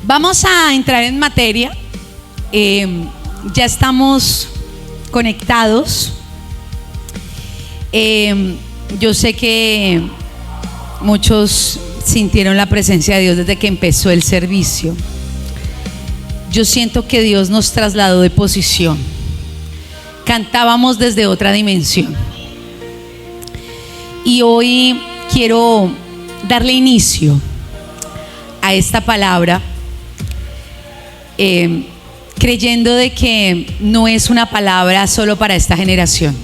Vamos a entrar en materia. Ya estamos conectados. Yo sé que muchos sintieron la presencia de Dios desde que empezó el servicio. Yo siento que Dios nos trasladó de posición. Cantábamos desde otra dimensión. Y hoy quiero darle inicio a esta palabra, creyendo de que no es una palabra solo para esta generación,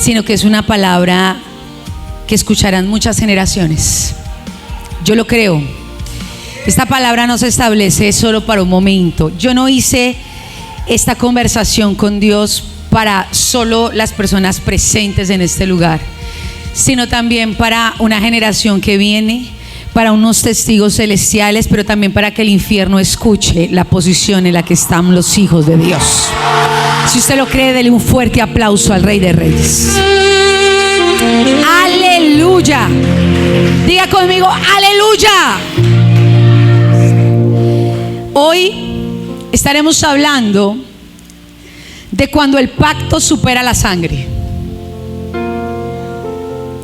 sino que es una palabra que escucharán muchas generaciones. Yo lo creo. Esta palabra no se establece solo para un momento. Yo no hice esta conversación con Dios para solo las personas presentes en este lugar, sino también para una generación que viene, para unos testigos celestiales, pero también para que el infierno escuche la posición en la que están los hijos de Dios. Si usted lo cree, dele un fuerte aplauso al Rey de Reyes. Aleluya. Diga conmigo, aleluya. Hoy estaremos hablando de cuando el pacto supera la sangre.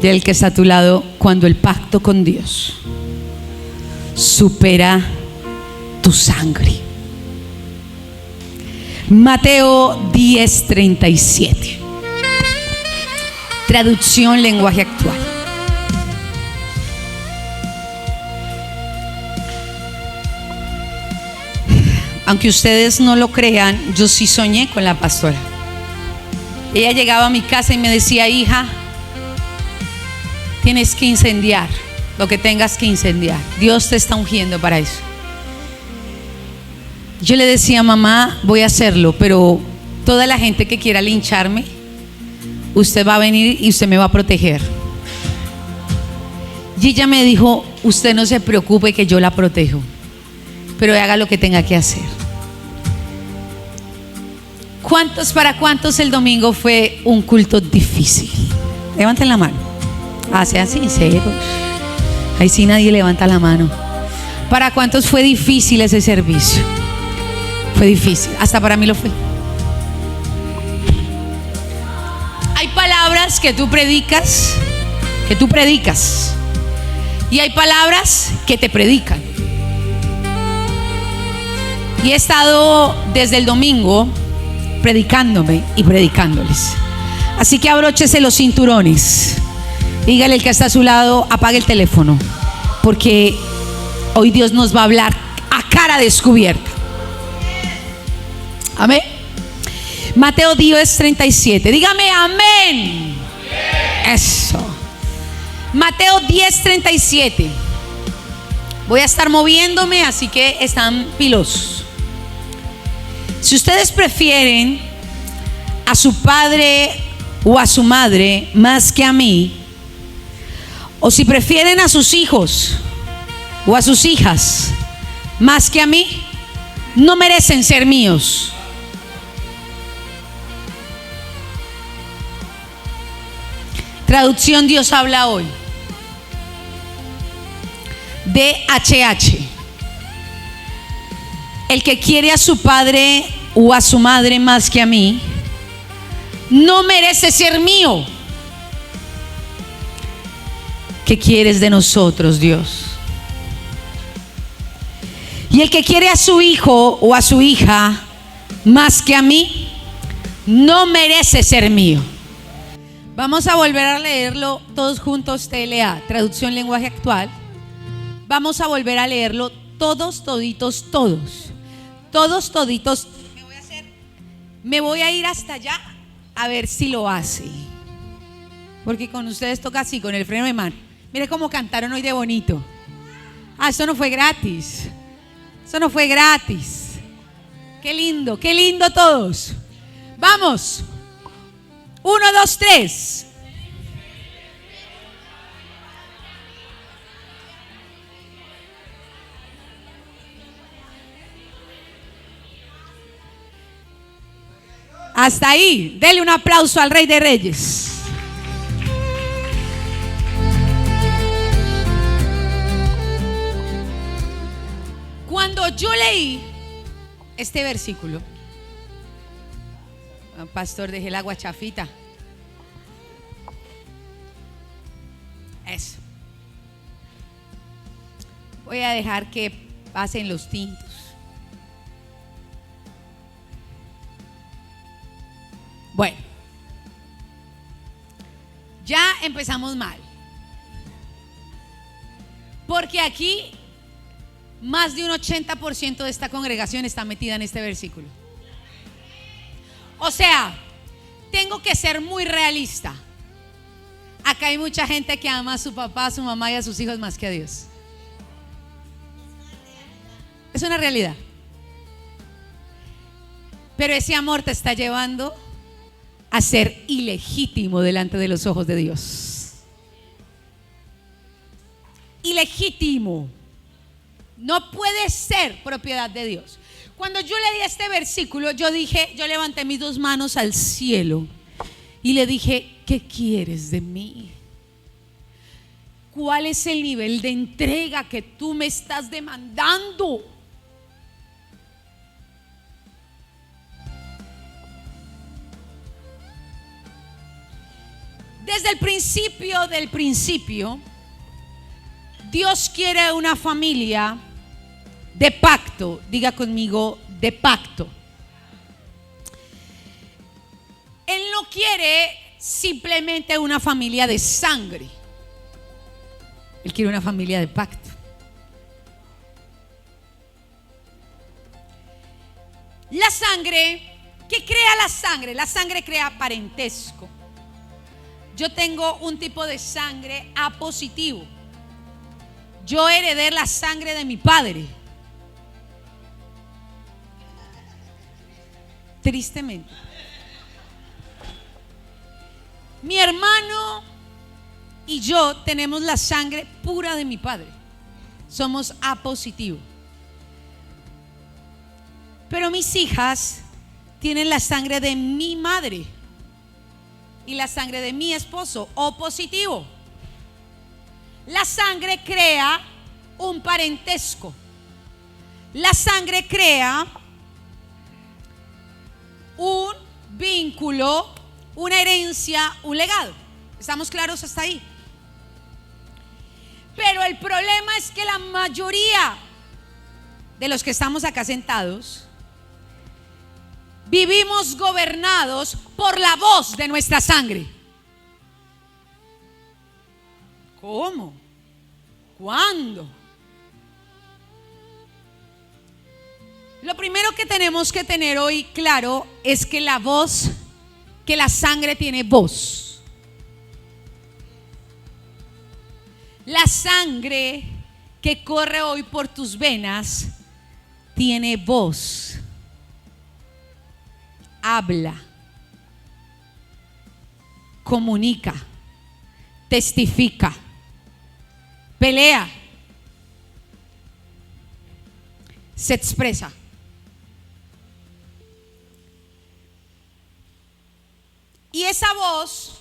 Del que está a tu lado, cuando el pacto con Dios supera tu sangre. Mateo 10:37. Traducción lenguaje actual. Aunque ustedes no lo crean, yo sí soñé con la pastora. Ella llegaba a mi casa y me decía: hija, tienes que incendiar lo que tengas que incendiar. Dios te está ungiendo para eso. Yo le decía: mamá, voy a hacerlo, pero toda la gente que quiera lincharme, usted va a venir y usted me va a proteger. Y ella me dijo: usted no se preocupe, que yo la protejo, pero haga lo que tenga que hacer. ¿Para cuántos el domingo fue un culto difícil? Levanten la mano. Sean sinceros. Ahí sí nadie levanta la mano. ¿Para cuántos fue difícil ese servicio? Fue difícil, hasta para mí lo fue. Hay palabras que tú predicas, y hay palabras que te predican. Y he estado desde el domingo predicándome y predicándoles. Así que abróchese los cinturones. Dígale al que está a su lado: apague el teléfono, porque hoy Dios nos va a hablar a cara descubierta. Amén. Mateo 10:37. Dígame amén. Eso. Mateo 10:37. Voy a estar moviéndome, así que están pilosos. Si ustedes prefieren a su padre o a su madre más que a mí, o si prefieren a sus hijos o a sus hijas más que a mí, no merecen ser míos. Traducción Dios habla hoy. DHH. El que quiere a su padre o a su madre más que a mí, no merece ser mío. ¿Qué quieres de nosotros, Dios? Y el que quiere a su hijo o a su hija más que a mí, no merece ser mío. Vamos a volver a leerlo todos juntos. TLA, traducción lenguaje actual. Vamos a volver a leerlo todos, toditos, todos. Todos, toditos. Me voy a ir hasta allá a ver si lo hace, porque con ustedes toca así, con el freno de mano. Mire cómo cantaron hoy de bonito. Eso no fue gratis. Eso no fue gratis. Qué lindo todos. Vamos. 1, 2, 3. Hasta ahí. Dele un aplauso al Rey de Reyes. Cuando yo leí este versículo, pastor, dejé el agua chafita. Eso. Voy a dejar que pasen los tintos. Bueno, ya empezamos mal. Porque aquí más de un 80% de esta congregación está metida en este versículo. O sea, tengo que ser muy realista. Acá hay mucha gente que ama a su papá, a su mamá y a sus hijos más que a Dios. Es una realidad. Pero ese amor te está llevando a ser ilegítimo delante de los ojos de Dios. Ilegítimo. No puede ser propiedad de Dios. Cuando yo leí este versículo, yo levanté mis dos manos al cielo y le dije: ¿qué quieres de mí? ¿Cuál es el nivel de entrega que tú me estás demandando? Desde el principio del principio, Dios quiere una familia de pacto. Diga conmigo, de pacto. Él no quiere simplemente una familia de sangre. Él quiere una familia de pacto. La sangre, ¿qué crea la sangre? La sangre crea parentesco. Yo tengo un tipo de sangre A positivo. Yo heredé la sangre de mi padre. Tristemente. Mi hermano y yo tenemos la sangre pura de mi padre. Somos A positivo. Pero mis hijas tienen la sangre de mi madre y la sangre de mi esposo, O positivo. La sangre crea un parentesco. La sangre crea un vínculo, una herencia, un legado. ¿Estamos claros hasta ahí? Pero el problema es que la mayoría de los que estamos acá sentados vivimos gobernados por la voz de nuestra sangre. ¿Cómo? ¿Cuándo? Lo primero que tenemos que tener hoy claro es que la voz, que la sangre tiene voz. La sangre que corre hoy por tus venas tiene voz. Habla, comunica, testifica, pelea, se expresa. Y esa voz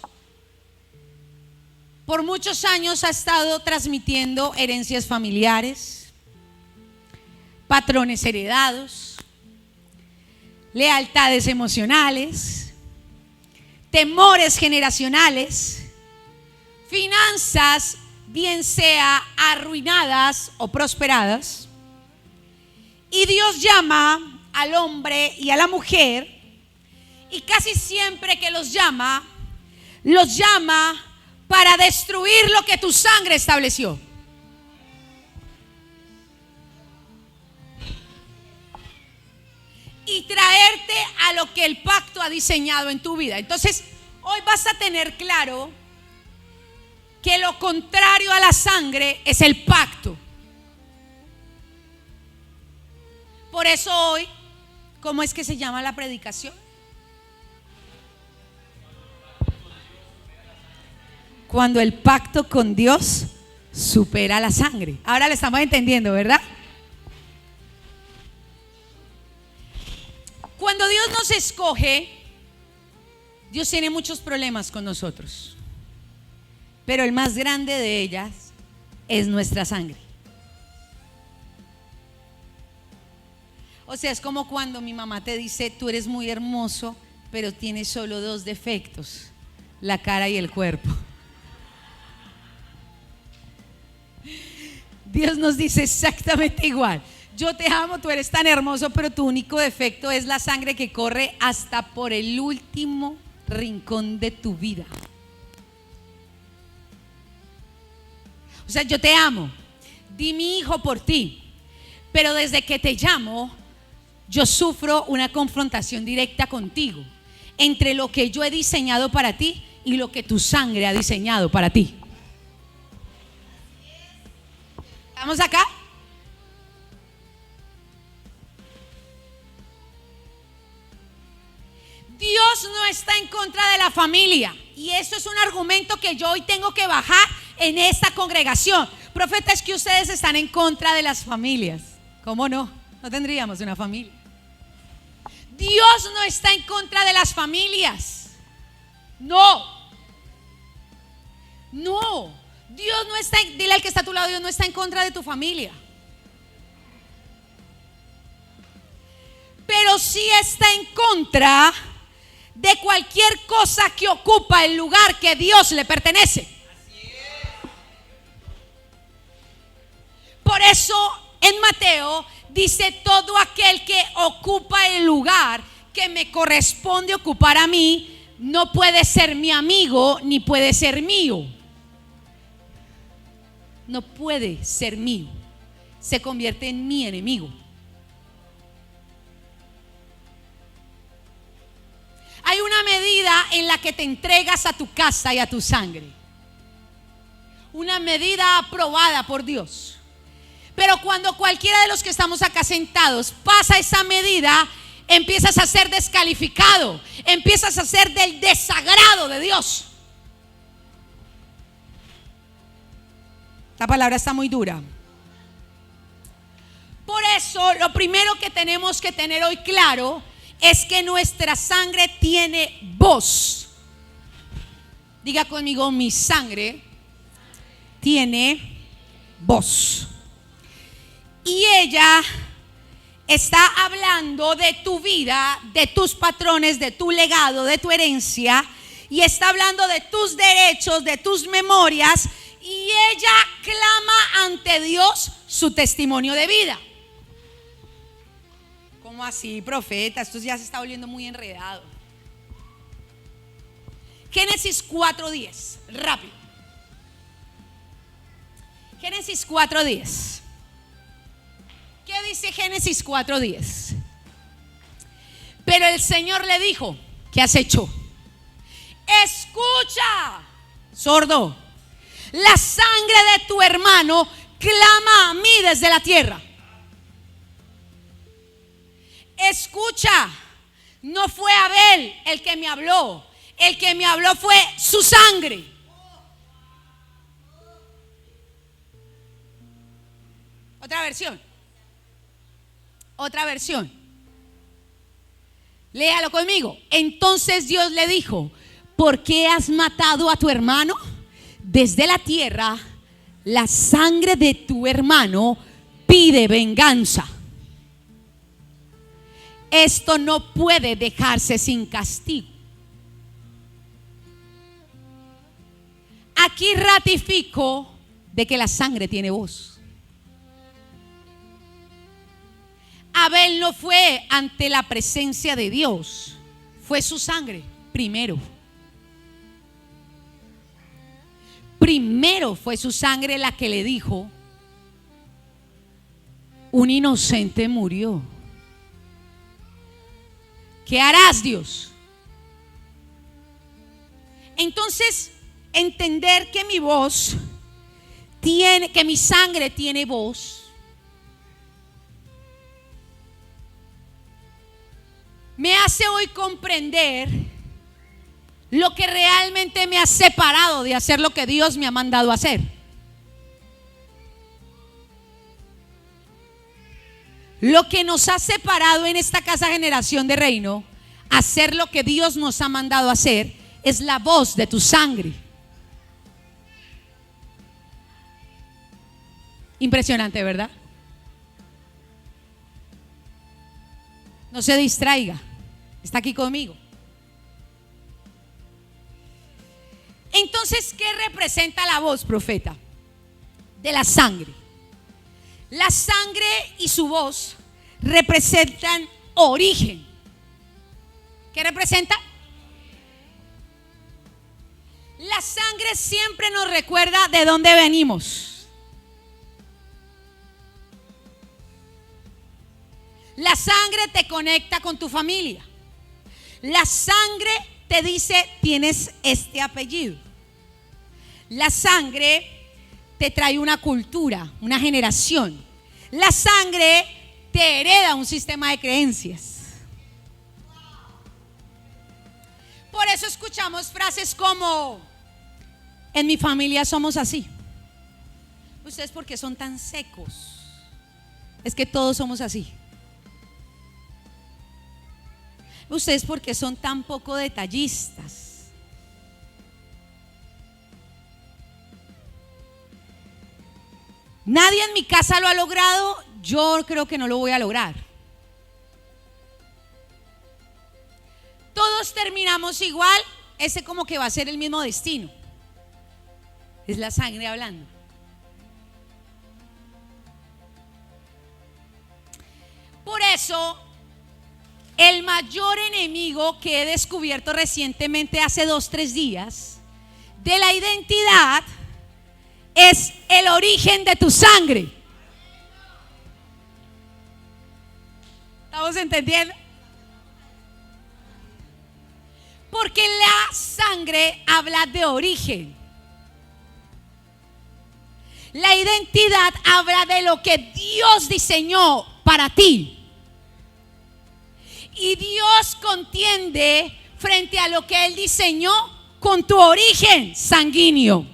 por muchos años ha estado transmitiendo herencias familiares, patrones heredados, lealtades emocionales, temores generacionales, finanzas, bien sea arruinadas o prosperadas. Y Dios llama al hombre y a la mujer, y casi siempre que los llama para destruir lo que tu sangre estableció. Y traerte a lo que el pacto ha diseñado en tu vida. Entonces, hoy vas a tener claro que lo contrario a la sangre es el pacto. Por eso hoy, ¿cómo es que se llama la predicación? Cuando el pacto con Dios supera la sangre. Ahora lo estamos entendiendo, ¿verdad? Cuando Dios nos escoge, Dios tiene muchos problemas con nosotros, pero el más grande de ellas es nuestra sangre. O sea, es como cuando mi mamá te dice, tú eres muy hermoso, pero tienes solo 2 defectos, la cara y el cuerpo. Dios nos dice exactamente igual. Yo te amo, tú eres tan hermoso, pero tu único defecto es la sangre que corre hasta por el último rincón de tu vida. O sea, yo te amo, di mi hijo por ti, pero desde que te llamo, yo sufro una confrontación directa contigo entre lo que yo he diseñado para ti y lo que tu sangre ha diseñado para ti. ¿Estamos acá? Dios no está en contra de la familia, y eso es un argumento que yo hoy tengo que bajar en esta congregación. Profeta, es que ustedes están en contra de las familias. ¿Cómo no? No tendríamos una familia. Dios no está en contra de las familias. No. Dios no está, dile al que está a tu lado, Dios no está en contra de tu familia. Pero sí está en contra de cualquier cosa que ocupa el lugar que Dios le pertenece. Por eso en Mateo dice: todo aquel que ocupa el lugar que me corresponde ocupar a mí, no puede ser mi amigo ni puede ser mío. No puede ser mío, se convierte en mi enemigo. Hay una medida en la que te entregas a tu casa y a tu sangre, una medida aprobada por Dios. Pero cuando cualquiera de los que estamos acá sentados pasa esa medida, empiezas a ser descalificado, empiezas a ser del desagrado de Dios. La palabra está muy dura. Por eso lo primero que tenemos que tener hoy claro es que nuestra sangre tiene voz. Diga conmigo: mi sangre tiene voz. Y ella está hablando de tu vida, de tus patrones, de tu legado, de tu herencia, y está hablando de tus derechos, de tus memorias, y ella clama ante Dios su testimonio de vida. ¿Cómo así, profeta? Esto ya se está volviendo muy enredado. Génesis 4:10, rápido. Génesis 4:10. ¿Qué dice Génesis 4:10? Pero el Señor le dijo: ¿qué has hecho? Escucha, sordo, la sangre de tu hermano clama a mí desde la tierra. Escucha, no fue Abel el que me habló, el que me habló fue su sangre. Otra versión. Léalo conmigo. Entonces Dios le dijo: ¿por qué has matado a tu hermano? Desde la tierra, la sangre de tu hermano pide venganza. Esto no puede dejarse sin castigo. Aquí ratifico de que la sangre tiene voz. Abel no fue ante la presencia de Dios, fue su sangre primero. Primero fue su sangre la que le dijo: un inocente murió. ¿Qué harás, Dios? Entonces, entender que mi voz tiene, que mi sangre tiene voz, me hace hoy comprender lo que realmente me ha separado de hacer lo que Dios me ha mandado a hacer. Lo que nos ha separado en esta casa Generación de Reino, hacer lo que Dios nos ha mandado a hacer, es la voz de tu sangre. Impresionante, ¿verdad? No se distraiga. Está aquí conmigo. Entonces, ¿qué representa la voz, profeta? De la sangre. La sangre y su voz representan origen. ¿Qué representa? La sangre siempre nos recuerda de dónde venimos. La sangre te conecta con tu familia. La sangre te dice, tienes este apellido. La sangre te trae una cultura, una generación. La sangre te hereda un sistema de creencias. Por eso escuchamos frases como: en mi familia somos así. ¿Ustedes por qué son tan secos? Es que todos somos así. ¿Ustedes por qué son tan poco detallistas? Nadie en mi casa lo ha logrado, yo creo que no lo voy a lograr. Todos terminamos igual, ese como que va a ser el mismo destino. Es la sangre hablando. Por eso, el mayor enemigo que he descubierto recientemente, hace 2-3 días, de la identidad, es el origen de tu sangre. ¿Estamos entendiendo? Porque la sangre habla de origen. La identidad habla de lo que Dios diseñó para ti. Y Dios contiende frente a lo que Él diseñó con tu origen sanguíneo.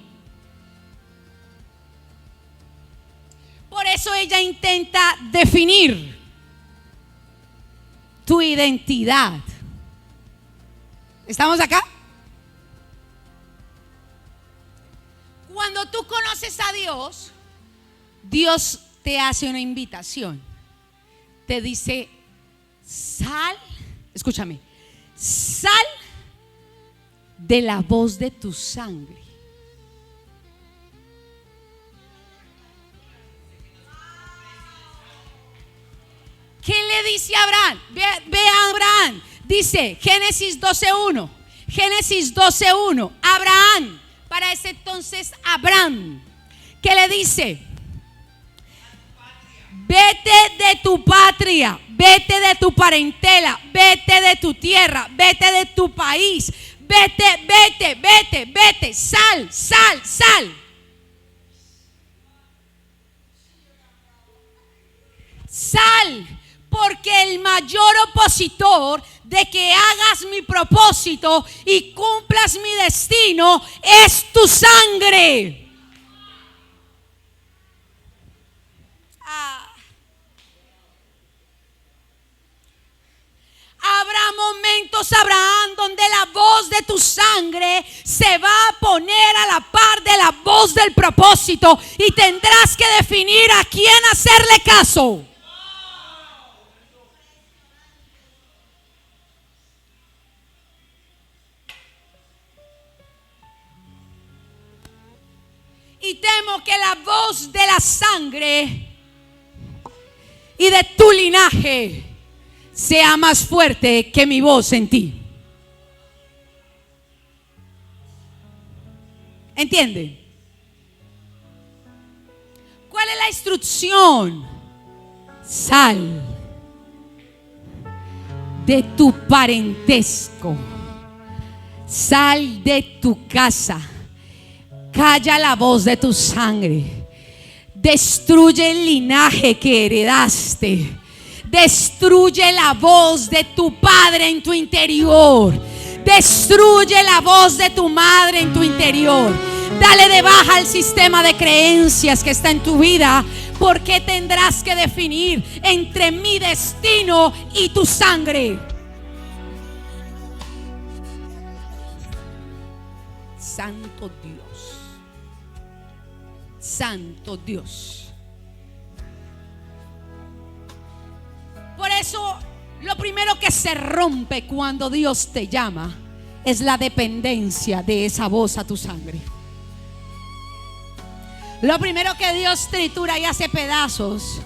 Por eso ella intenta definir tu identidad. ¿Estamos acá? Cuando tú conoces a Dios, Dios te hace una invitación. Te dice: sal, escúchame, sal de la voz de tu sangre. ¿Qué le dice a Abraham? Ve a Abraham. Dice Génesis 12:1. Génesis 12:1. Abraham, para ese entonces Abraham, ¿qué le dice? Vete de tu patria, vete de tu parentela, vete de tu tierra, vete de tu país, vete, sal. Sal, porque el mayor opositor de que hagas mi propósito y cumplas mi destino es tu sangre. Habrá momentos, Abraham, donde la voz de tu sangre se va a poner a la par de la voz del propósito y tendrás que definir a quién hacerle caso. Y temo que la voz de la sangre y de tu linaje sea más fuerte que mi voz en ti. ¿Entienden? ¿Cuál es la instrucción? Sal de tu parentesco, sal de tu casa. Calla la voz de tu sangre. Destruye el linaje que heredaste. Destruye la voz de tu padre en tu interior. Destruye la voz de tu madre en tu interior. Dale de baja al sistema de creencias que está en tu vida, porque tendrás que definir entre mi destino y tu sangre. Santo Dios. Santo Dios. Por eso Lo primero que se rompe cuando Dios te llama es la dependencia de esa voz a tu sangre. Lo primero que Dios tritura y hace pedazos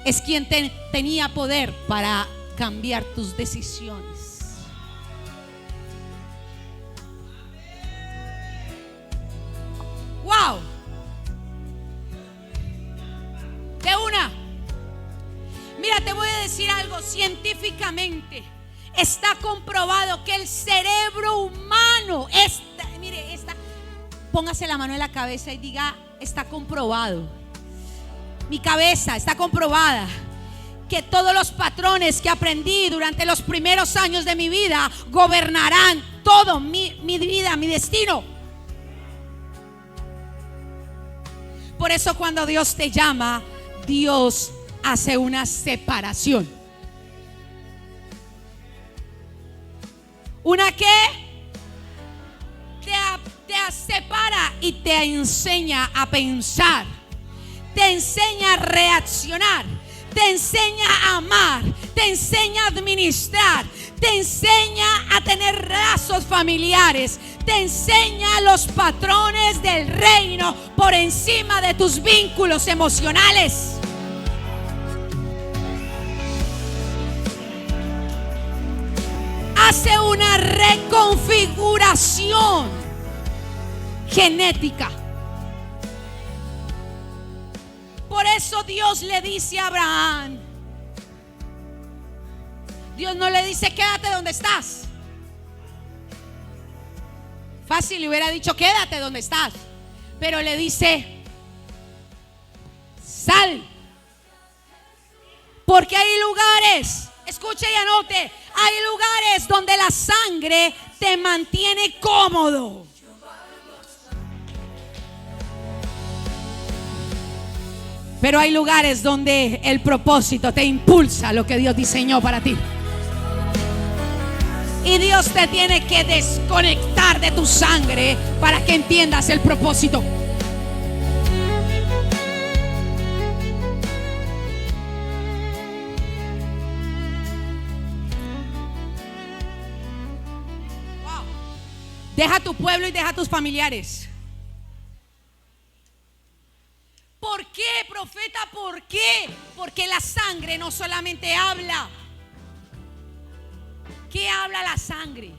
es quien tenía poder para cambiar tus decisiones. ¡Wow! De una. Mira, te voy a decir algo. Científicamente está comprobado que el cerebro humano póngase la mano en la cabeza y diga: está comprobado. Mi cabeza está comprobada que todos los patrones que aprendí durante los primeros años de mi vida gobernarán todo mi vida, mi destino. Por eso cuando Dios te llama, Dios hace una separación. ¿Una qué? Te separa y te enseña a pensar, te enseña a reaccionar, te enseña a amar, te enseña a administrar, te enseña a tener lazos familiares, te enseña los patrones del reino por encima de tus vínculos emocionales. Hace una reconfiguración genética. Por eso Dios le dice a Abraham, Dios no le dice quédate donde estás. Fácil le hubiera dicho quédate donde estás, pero le dice sal. Porque hay lugares, escuche y anote, hay lugares donde la sangre te mantiene cómodo. Pero hay lugares donde el propósito te impulsa a lo que Dios diseñó para ti. Y Dios te tiene que desconectar de tu sangre para que entiendas el propósito. Wow. Deja tu pueblo y deja tus familiares. ¿Por qué, profeta? ¿Por qué? Porque la sangre no solamente habla. ¿Qué habla la sangre?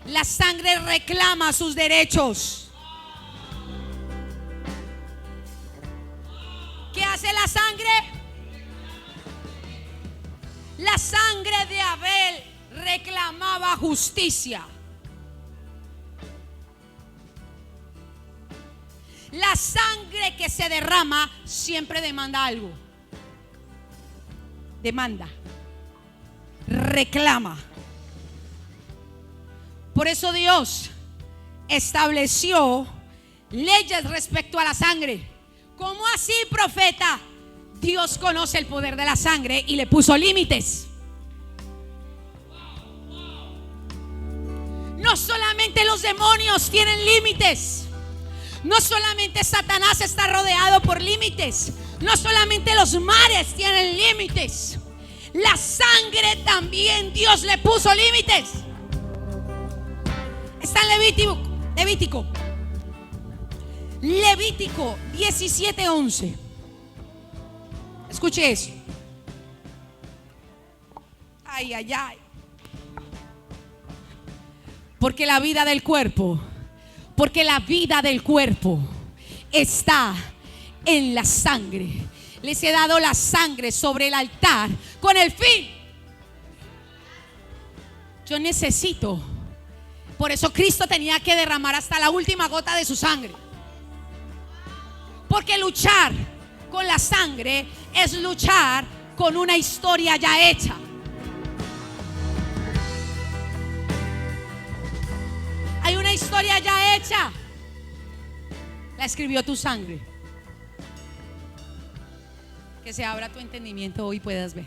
La sangre reclama sus derechos. ¿Qué hace la sangre? La sangre de Abel reclamaba justicia. La sangre que se derrama siempre demanda algo. Demanda. Reclama. Por eso Dios estableció leyes respecto a la sangre. ¿Cómo así, profeta? Dios conoce el poder de la sangre y le puso límites. No solamente los demonios tienen límites. No solamente Satanás está rodeado por límites. No solamente los mares tienen límites. La sangre también Dios le puso límites. Está en Levítico 17:11. Escuche eso. Ay, ay, ay. Porque la vida del cuerpo está en la sangre. Les he dado la sangre sobre el altar con el fin. Yo necesito. Por eso Cristo tenía que derramar hasta la última gota de su sangre. Porque luchar con la sangre es luchar con una historia ya hecha. Hay una historia ya hecha. La escribió tu sangre. Que se abra tu entendimiento hoy y puedas ver.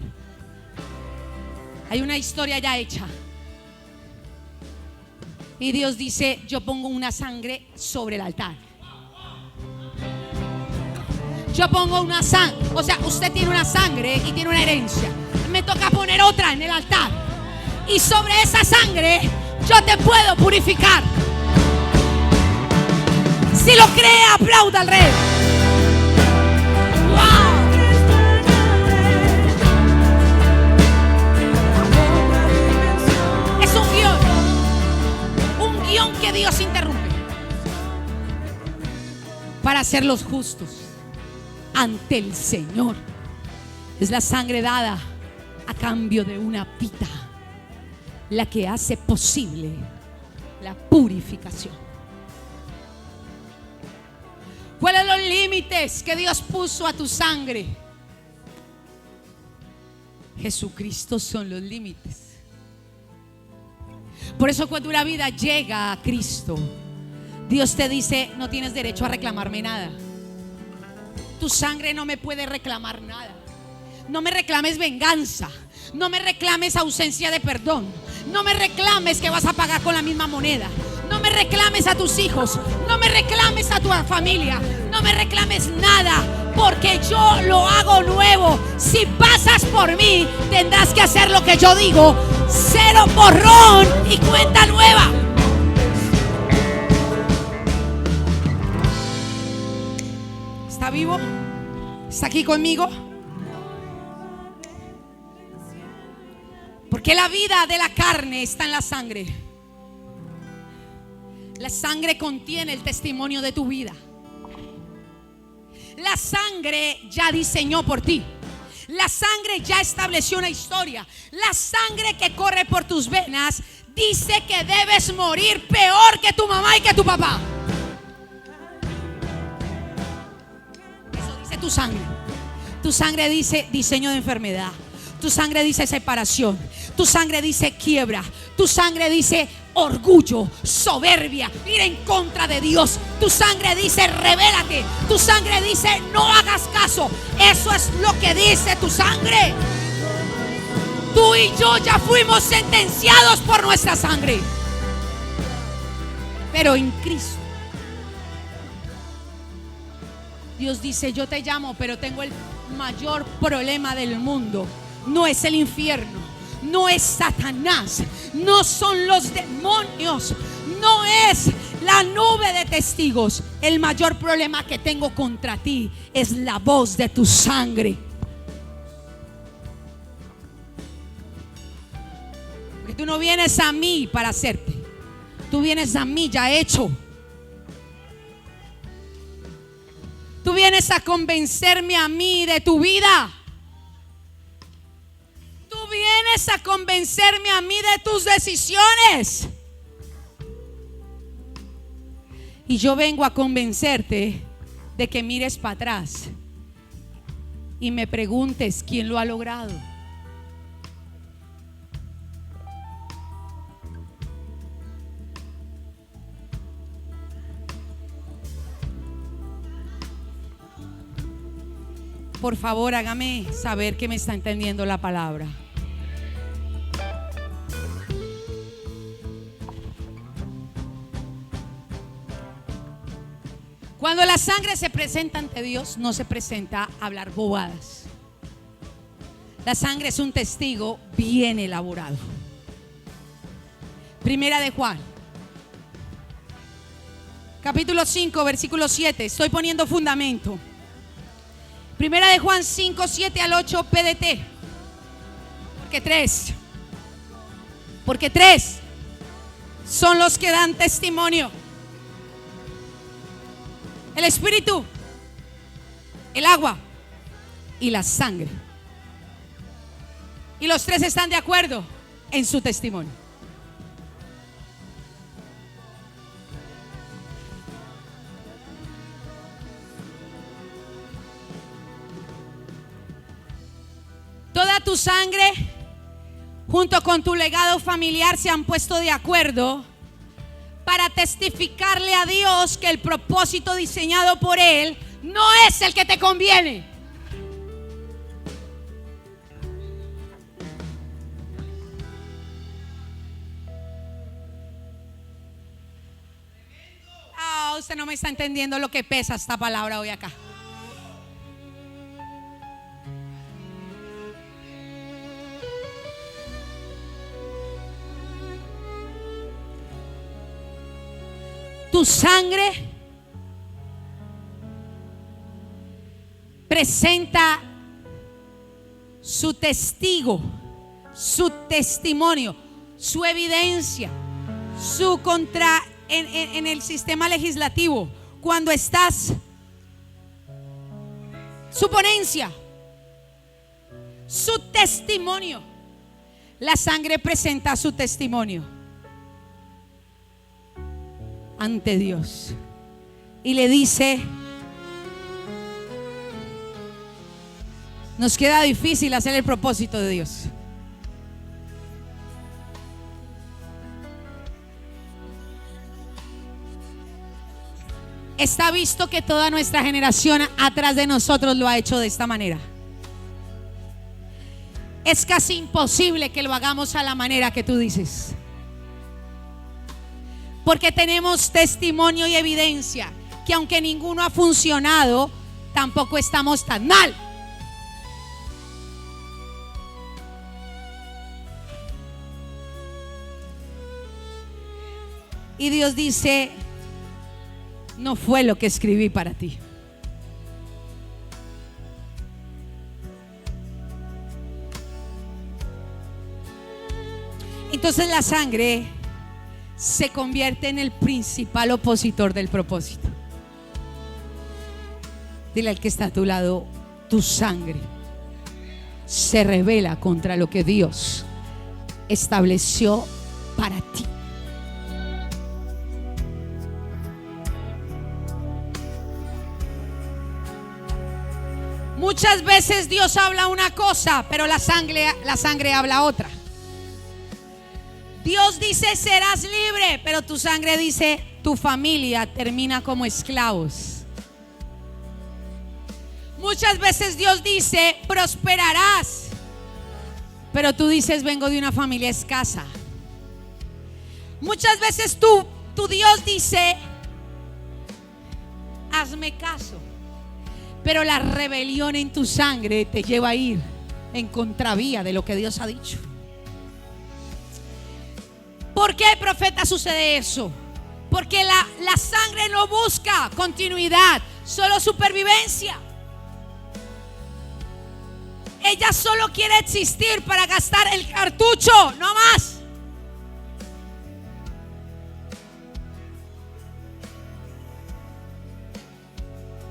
Hay una historia ya hecha. Y Dios dice: yo pongo una sangre sobre el altar. Yo pongo una sangre. O sea, usted tiene una sangre y tiene una herencia. me toca poner otra en el altar. Y sobre esa sangre yo te puedo purificar. Si lo cree, aplauda al Rey. ¡Wow! Es un guión que Dios interrumpe para hacerlos justos ante el Señor. Es la sangre dada a cambio de una pita la que hace posible la purificación. ¿Cuáles son los límites que Dios puso a tu sangre? Jesucristo son los límites. Por eso cuando una vida llega a Cristo, Dios te dice: no tienes derecho a reclamarme nada. Tu sangre no me puede reclamar nada. No me reclames venganza. No me reclames ausencia de perdón. No me reclames que vas a pagar con la misma moneda. No me reclames a tus hijos. No me reclames a tu familia. No me reclames nada, porque yo lo hago nuevo. Si pasas por mí, tendrás que hacer lo que yo digo. Cero borrón y cuenta nueva. ¿Está vivo? ¿Está aquí conmigo? Porque la vida de la carne está en la sangre. La sangre contiene el testimonio de tu vida. La sangre ya diseñó por ti. La sangre ya estableció una historia. La sangre que corre por tus venas dice que debes morir peor que tu mamá y que tu papá. Eso dice tu sangre. Tu sangre dice diseño de enfermedad. Tu sangre dice separación. Tu sangre dice quiebra. Tu sangre dice orgullo, soberbia, ir en contra de Dios. Tu sangre dice revélate. Tu sangre dice no hagas caso. Eso es lo que dice tu sangre. Tú y yo ya fuimos sentenciados por nuestra sangre. Pero en Cristo Dios dice: yo te llamo, pero tengo el mayor problema del mundo. No es el infierno, no es Satanás, no son los demonios, no es la nube de testigos. El mayor problema que tengo contra ti es la voz de tu sangre. Porque tú no vienes a mí para hacerte, tú vienes a mí ya hecho. Tú vienes a convencerme a mí de tu vida. Tú vienes a convencerme a mí de tus decisiones. Y yo vengo a convencerte de que mires para atrás y me preguntes quién lo ha logrado. Por favor, hágame saber que me está entendiendo la palabra. Cuando la sangre se presenta ante Dios, no se presenta a hablar bobadas. La sangre es un testigo bien elaborado. Primera de Juan, capítulo 5, versículo 7. Estoy poniendo fundamento. Primera de Juan 5, 7 al 8 PDT. Porque tres son los que dan testimonio: el espíritu, el agua y la sangre. Y los tres están de acuerdo en su testimonio. Toda tu sangre junto con tu legado familiar se han puesto de acuerdo para testificarle a Dios que el propósito diseñado por Él no es el que te conviene. Usted no me está entendiendo lo que pesa esta palabra hoy acá. Tu sangre presenta su testigo, su testimonio, su evidencia, su contra en el sistema legislativo. Cuando estás, su ponencia, su testimonio. La sangre presenta su testimonio ante Dios y le dice: nos queda difícil hacer el propósito de Dios. Está visto que toda nuestra generación atrás de nosotros lo ha hecho de esta manera. Es casi imposible que lo hagamos a la manera que tú dices, porque tenemos testimonio y evidencia que aunque ninguno ha funcionado, tampoco estamos tan mal. Y Dios dice: no fue lo que escribí para ti. Entonces la sangre se convierte en el principal opositor del propósito. Dile al que está a tu lado: tu sangre se rebela contra lo que Dios estableció para ti. Muchas veces Dios habla una cosa, pero la sangre habla otra. Dios dice: serás libre, pero tu sangre dice: tu familia termina como esclavos. Muchas veces Dios dice: prosperarás, pero tú dices: vengo de una familia escasa. Muchas veces tu Dios dice: hazme caso, pero la rebelión en tu sangre te lleva a ir en contravía de lo que Dios ha dicho. ¿Por qué, profeta, sucede eso? Porque la sangre no busca continuidad, solo supervivencia. Ella solo quiere existir para gastar el cartucho, no más.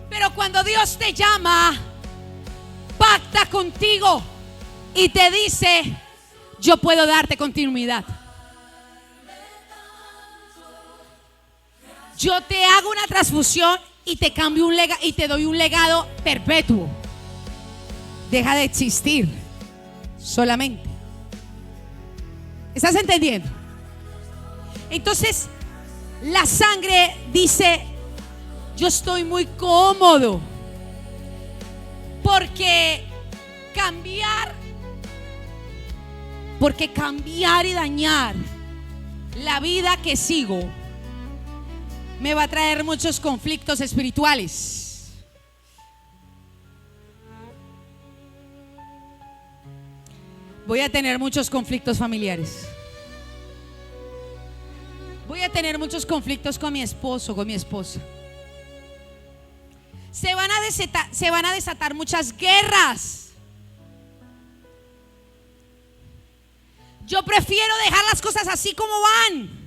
Pero cuando Dios te llama, pacta contigo y te dice: yo puedo darte continuidad. Yo te hago una transfusión y te cambio y te doy un legado perpetuo. Deja de existir solamente. ¿Estás entendiendo? Entonces, la sangre dice: yo estoy muy cómodo, porque cambiar y dañar la vida que sigo me va a traer muchos conflictos espirituales. Voy a tener muchos conflictos familiares. Voy a tener muchos conflictos con mi esposo, con mi esposa. Se van a desatar muchas guerras. Yo prefiero dejar las cosas así como van.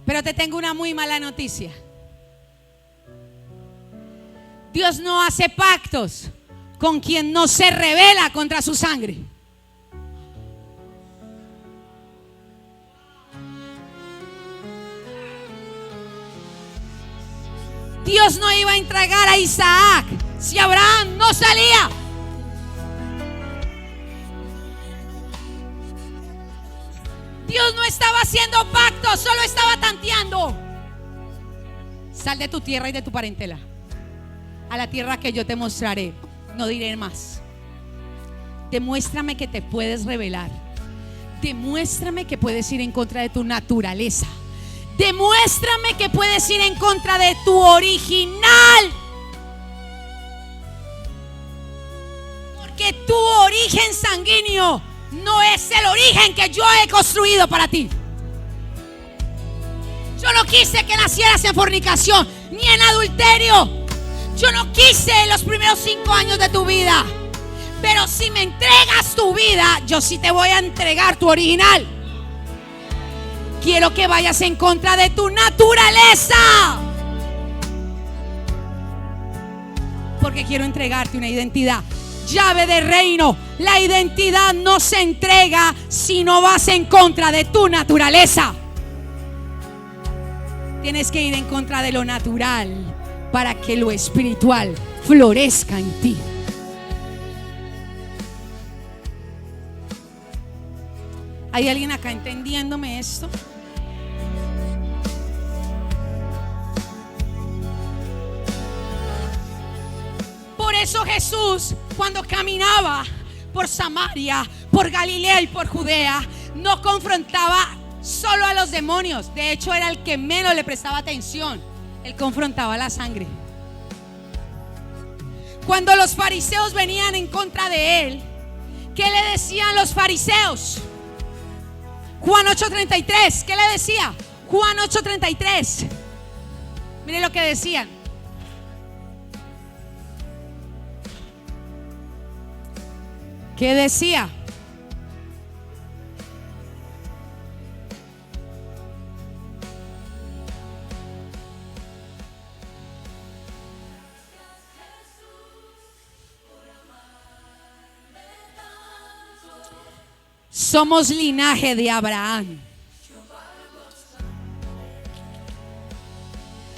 Pero te tengo una muy mala noticia. Dios no hace pactos con quien no se rebela contra su sangre. Dios no iba a entregar a Isaac si Abraham no salía. Dios no estaba haciendo pactos, solo estaba tanteando. Sal de tu tierra y de tu parentela a la tierra que yo te mostraré. No diré más. Demuéstrame que te puedes rebelar. Demuéstrame que puedes ir en contra de tu naturaleza. Demuéstrame que puedes ir en contra de tu original. Porque tu origen sanguíneo no es el origen que yo he construido para ti. Yo no quise que nacieras en fornicación ni en adulterio. Yo no quise los primeros 5 años de tu vida. Pero si me entregas tu vida, yo sí te voy a entregar tu original. Quiero que vayas en contra de tu naturaleza, porque quiero entregarte una identidad. Llave de reino. La identidad no se entrega si no vas en contra de tu naturaleza. Tienes que ir en contra de lo natural para que lo espiritual florezca en ti. ¿Hay alguien acá entendiéndome esto? Por eso Jesús, cuando caminaba por Samaria, por Galilea y por Judea, no confrontaba solo a los demonios. De hecho, era el que menos le prestaba atención. Él confrontaba la sangre. Cuando los fariseos venían en contra de él, ¿qué le decían los fariseos? Juan 8:33, ¿qué le decía? Juan 8:33. Mire lo que decían. ¿Qué decía? Somos linaje de Abraham.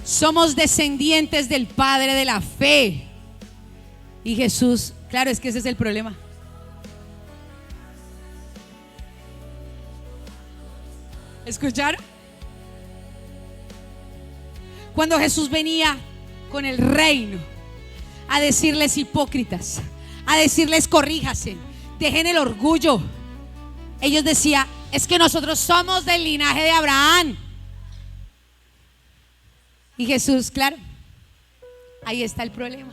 Somos descendientes del Padre de la fe. Y Jesús, claro, es que ese es el problema. ¿Escucharon? Cuando Jesús venía con el reino a decirles hipócritas, a decirles corríjase, dejen el orgullo, ellos decían, es que nosotros somos del linaje de Abraham. Y Jesús, claro, ahí está el problema.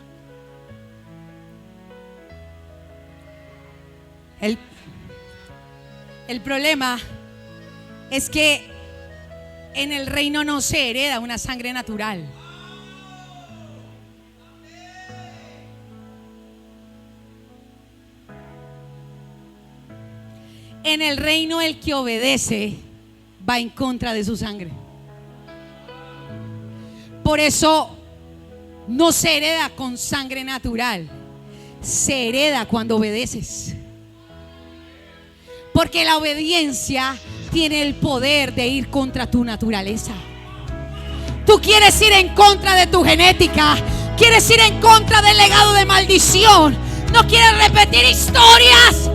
El problema es que en el reino no se hereda una sangre natural. En el reino el que obedece va en contra de su sangre. Por eso no se hereda con sangre natural, se hereda cuando obedeces. Porque la obediencia tiene el poder de ir contra tu naturaleza. Tú quieres ir en contra de tu genética, quieres ir en contra del legado de maldición, no quieres repetir historias.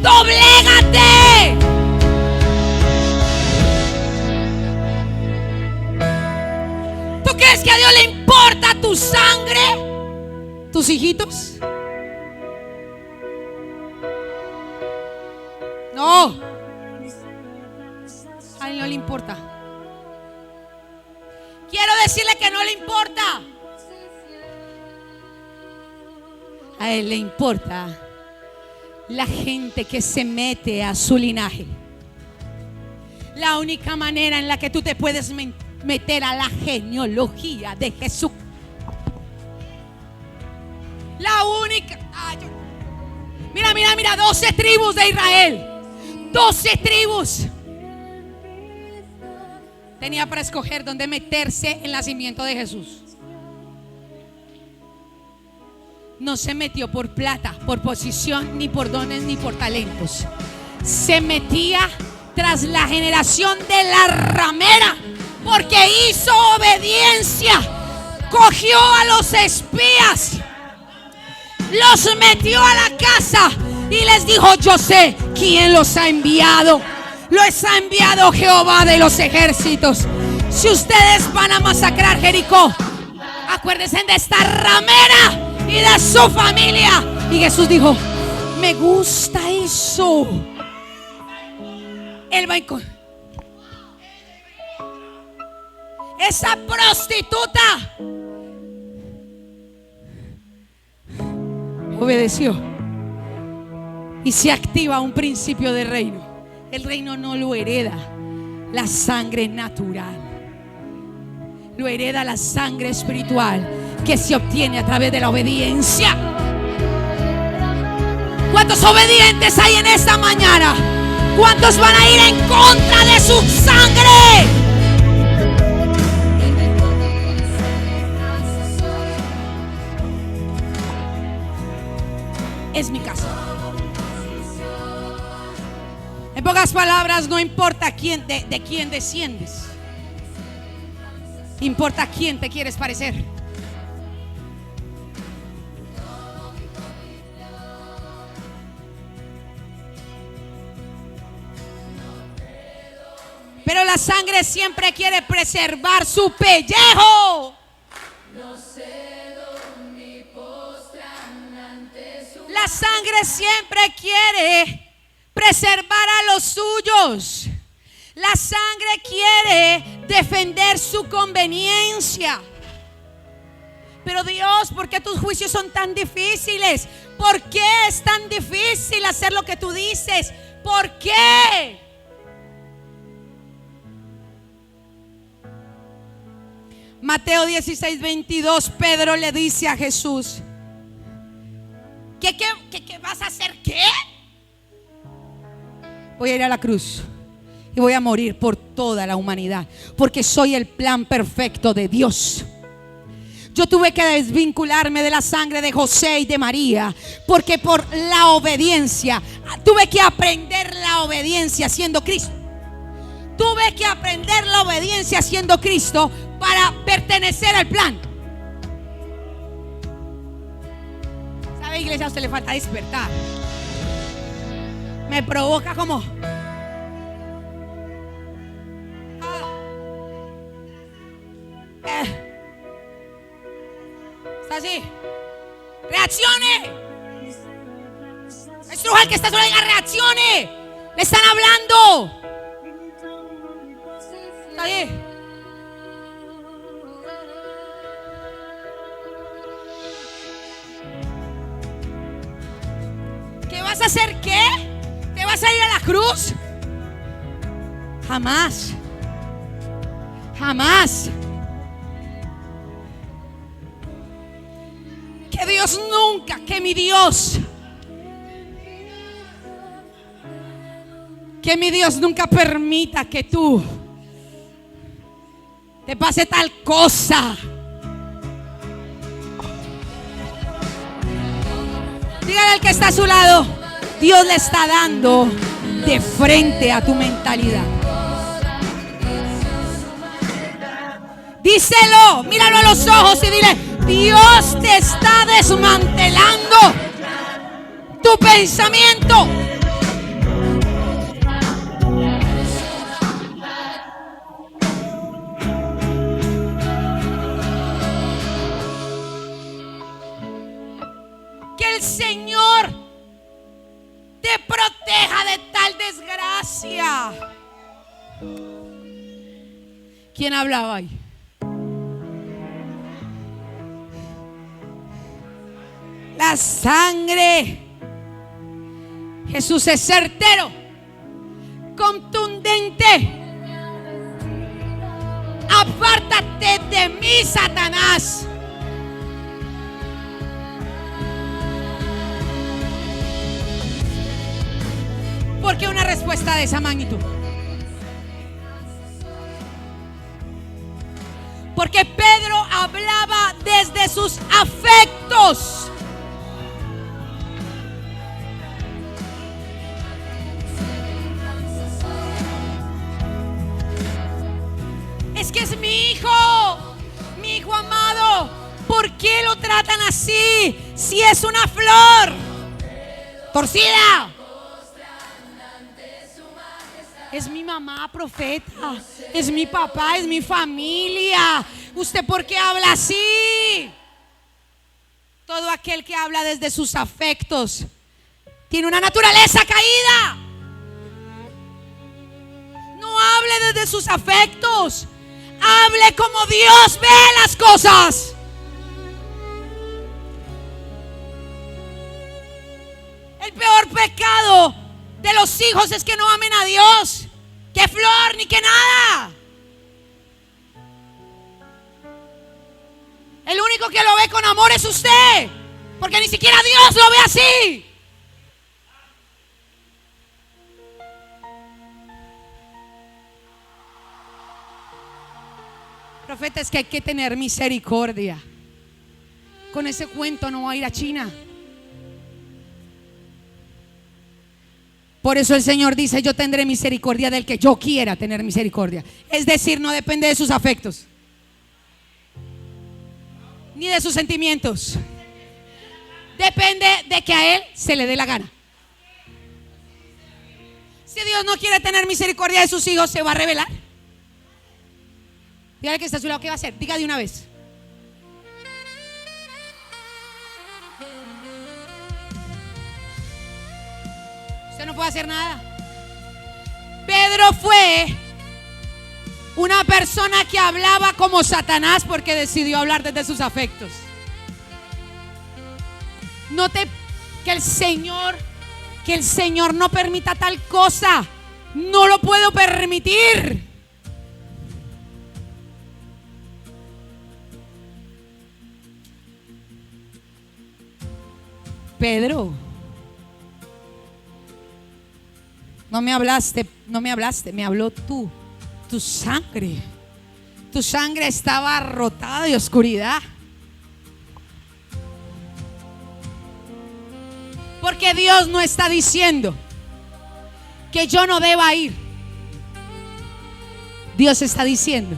¡Doblégate! ¿Tú crees que a Dios le importa tu sangre? ¿Tus hijitos? No. A Él no le importa. Quiero decirle que no le importa. A Él le importa la gente que se mete a su linaje. La única manera en la que tú te puedes meter a la genealogía de Jesús, la única. Mira, 12 tribus de Israel. 12 tribus. Tenía para escoger dónde meterse el nacimiento de Jesús. No se metió por plata, por posición, ni por dones, ni por talentos. Se metía tras la generación de la ramera, porque hizo obediencia. Cogió a los espías, los metió a la casa y les dijo: yo sé quién los ha enviado. Los ha enviado Jehová de los ejércitos. Si ustedes van a masacrar Jericó, acuérdense de esta ramera y de su familia. Y Jesús dijo: me gusta eso. Él va con esa prostituta. Obedeció. y se activa un principio de reino. El reino no lo hereda la sangre natural, lo hereda la sangre espiritual que se obtiene a través de la obediencia. ¿Cuántos obedientes hay en esta mañana? ¿Cuántos van a ir en contra de su sangre? Es mi casa. En pocas palabras, no importa de quién desciendes, importa a quién te quieres parecer. Pero la sangre siempre quiere preservar su pellejo. La sangre siempre quiere preservar a los suyos. La sangre quiere defender su conveniencia. Pero Dios, ¿por qué tus juicios son tan difíciles? ¿Por qué es tan difícil hacer lo que tú dices? ¿Por qué? Mateo 16:22, Pedro le dice a Jesús: ¿Qué vas a hacer? ¿Qué? Voy a ir a la cruz y voy a morir por toda la humanidad, porque soy el plan perfecto de Dios. Yo tuve que desvincularme de la sangre de José y de María, porque por la obediencia tuve que aprender la obediencia siendo Cristo. Tuve que aprender la obediencia siendo Cristo para pertenecer al plan. ¿Sabe, iglesia? A usted le falta despertar. Me provoca como está así. Reaccione. Estruja al que está solo, diga: reaccione. Le están hablando. Está ahí. ¿Qué vas a hacer? ¿Qué? ¿Te vas a ir a la cruz? Jamás. Jamás. Que Dios nunca, que mi Dios nunca permita que tú te pase tal cosa. Dígale al que está a su lado: Dios le está dando de frente a tu mentalidad. Díselo, míralo a los ojos y dile: Dios te está desmantelando tu pensamiento. Que el Señor te proteja de tal desgracia. ¿Quién hablaba ahí? La sangre. Jesús es certero, contundente. Apártate de mí, Satanás. ¿Por qué una respuesta de esa magnitud? Porque Pedro hablaba desde sus afectos. Es que es mi hijo amado. ¿Por qué lo tratan así? Si es una flor torcida. Es mi mamá profeta, es mi papá, es mi familia. ¿Usted por qué habla así? Todo aquel que habla desde sus afectos tiene una naturaleza caída. No hable desde sus afectos. Hable como Dios ve las cosas. El peor pecado de los hijos es que no amen a Dios, que flor ni que nada. El único que lo ve con amor es usted, porque ni siquiera Dios lo ve así. Profeta, es que hay que tener misericordia. Con ese cuento no va a ir a China. Por eso el Señor dice: yo tendré misericordia del que yo quiera tener misericordia. Es decir, no depende de sus afectos, ni de sus sentimientos. Depende de que a Él se le dé la gana. Si Dios no quiere tener misericordia de sus hijos, se va a rebelar. Dígale que está a su lado, ¿qué va a hacer? Diga de una vez. Usted no puede hacer nada. Pedro fue una persona que hablaba como Satanás porque decidió hablar desde sus afectos. Note que el Señor no permita tal cosa. No lo puedo permitir. Pedro, no me hablaste, me habló tu sangre. Tu sangre estaba rotada de oscuridad. Porque Dios no está diciendo que yo no deba ir. Dios está diciendo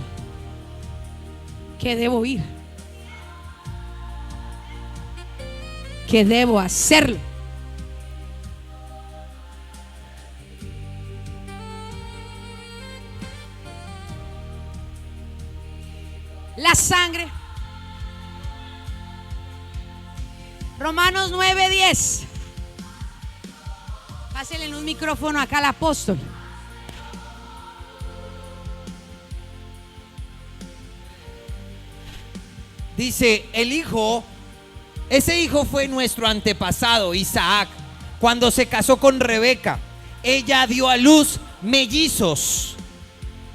que debo ir, que debo hacerlo. La sangre. Romanos 9:10. Pásenle un micrófono acá al apóstol. Dice, ese hijo fue nuestro antepasado, Isaac, cuando se casó con Rebeca. Ella dio a luz mellizos.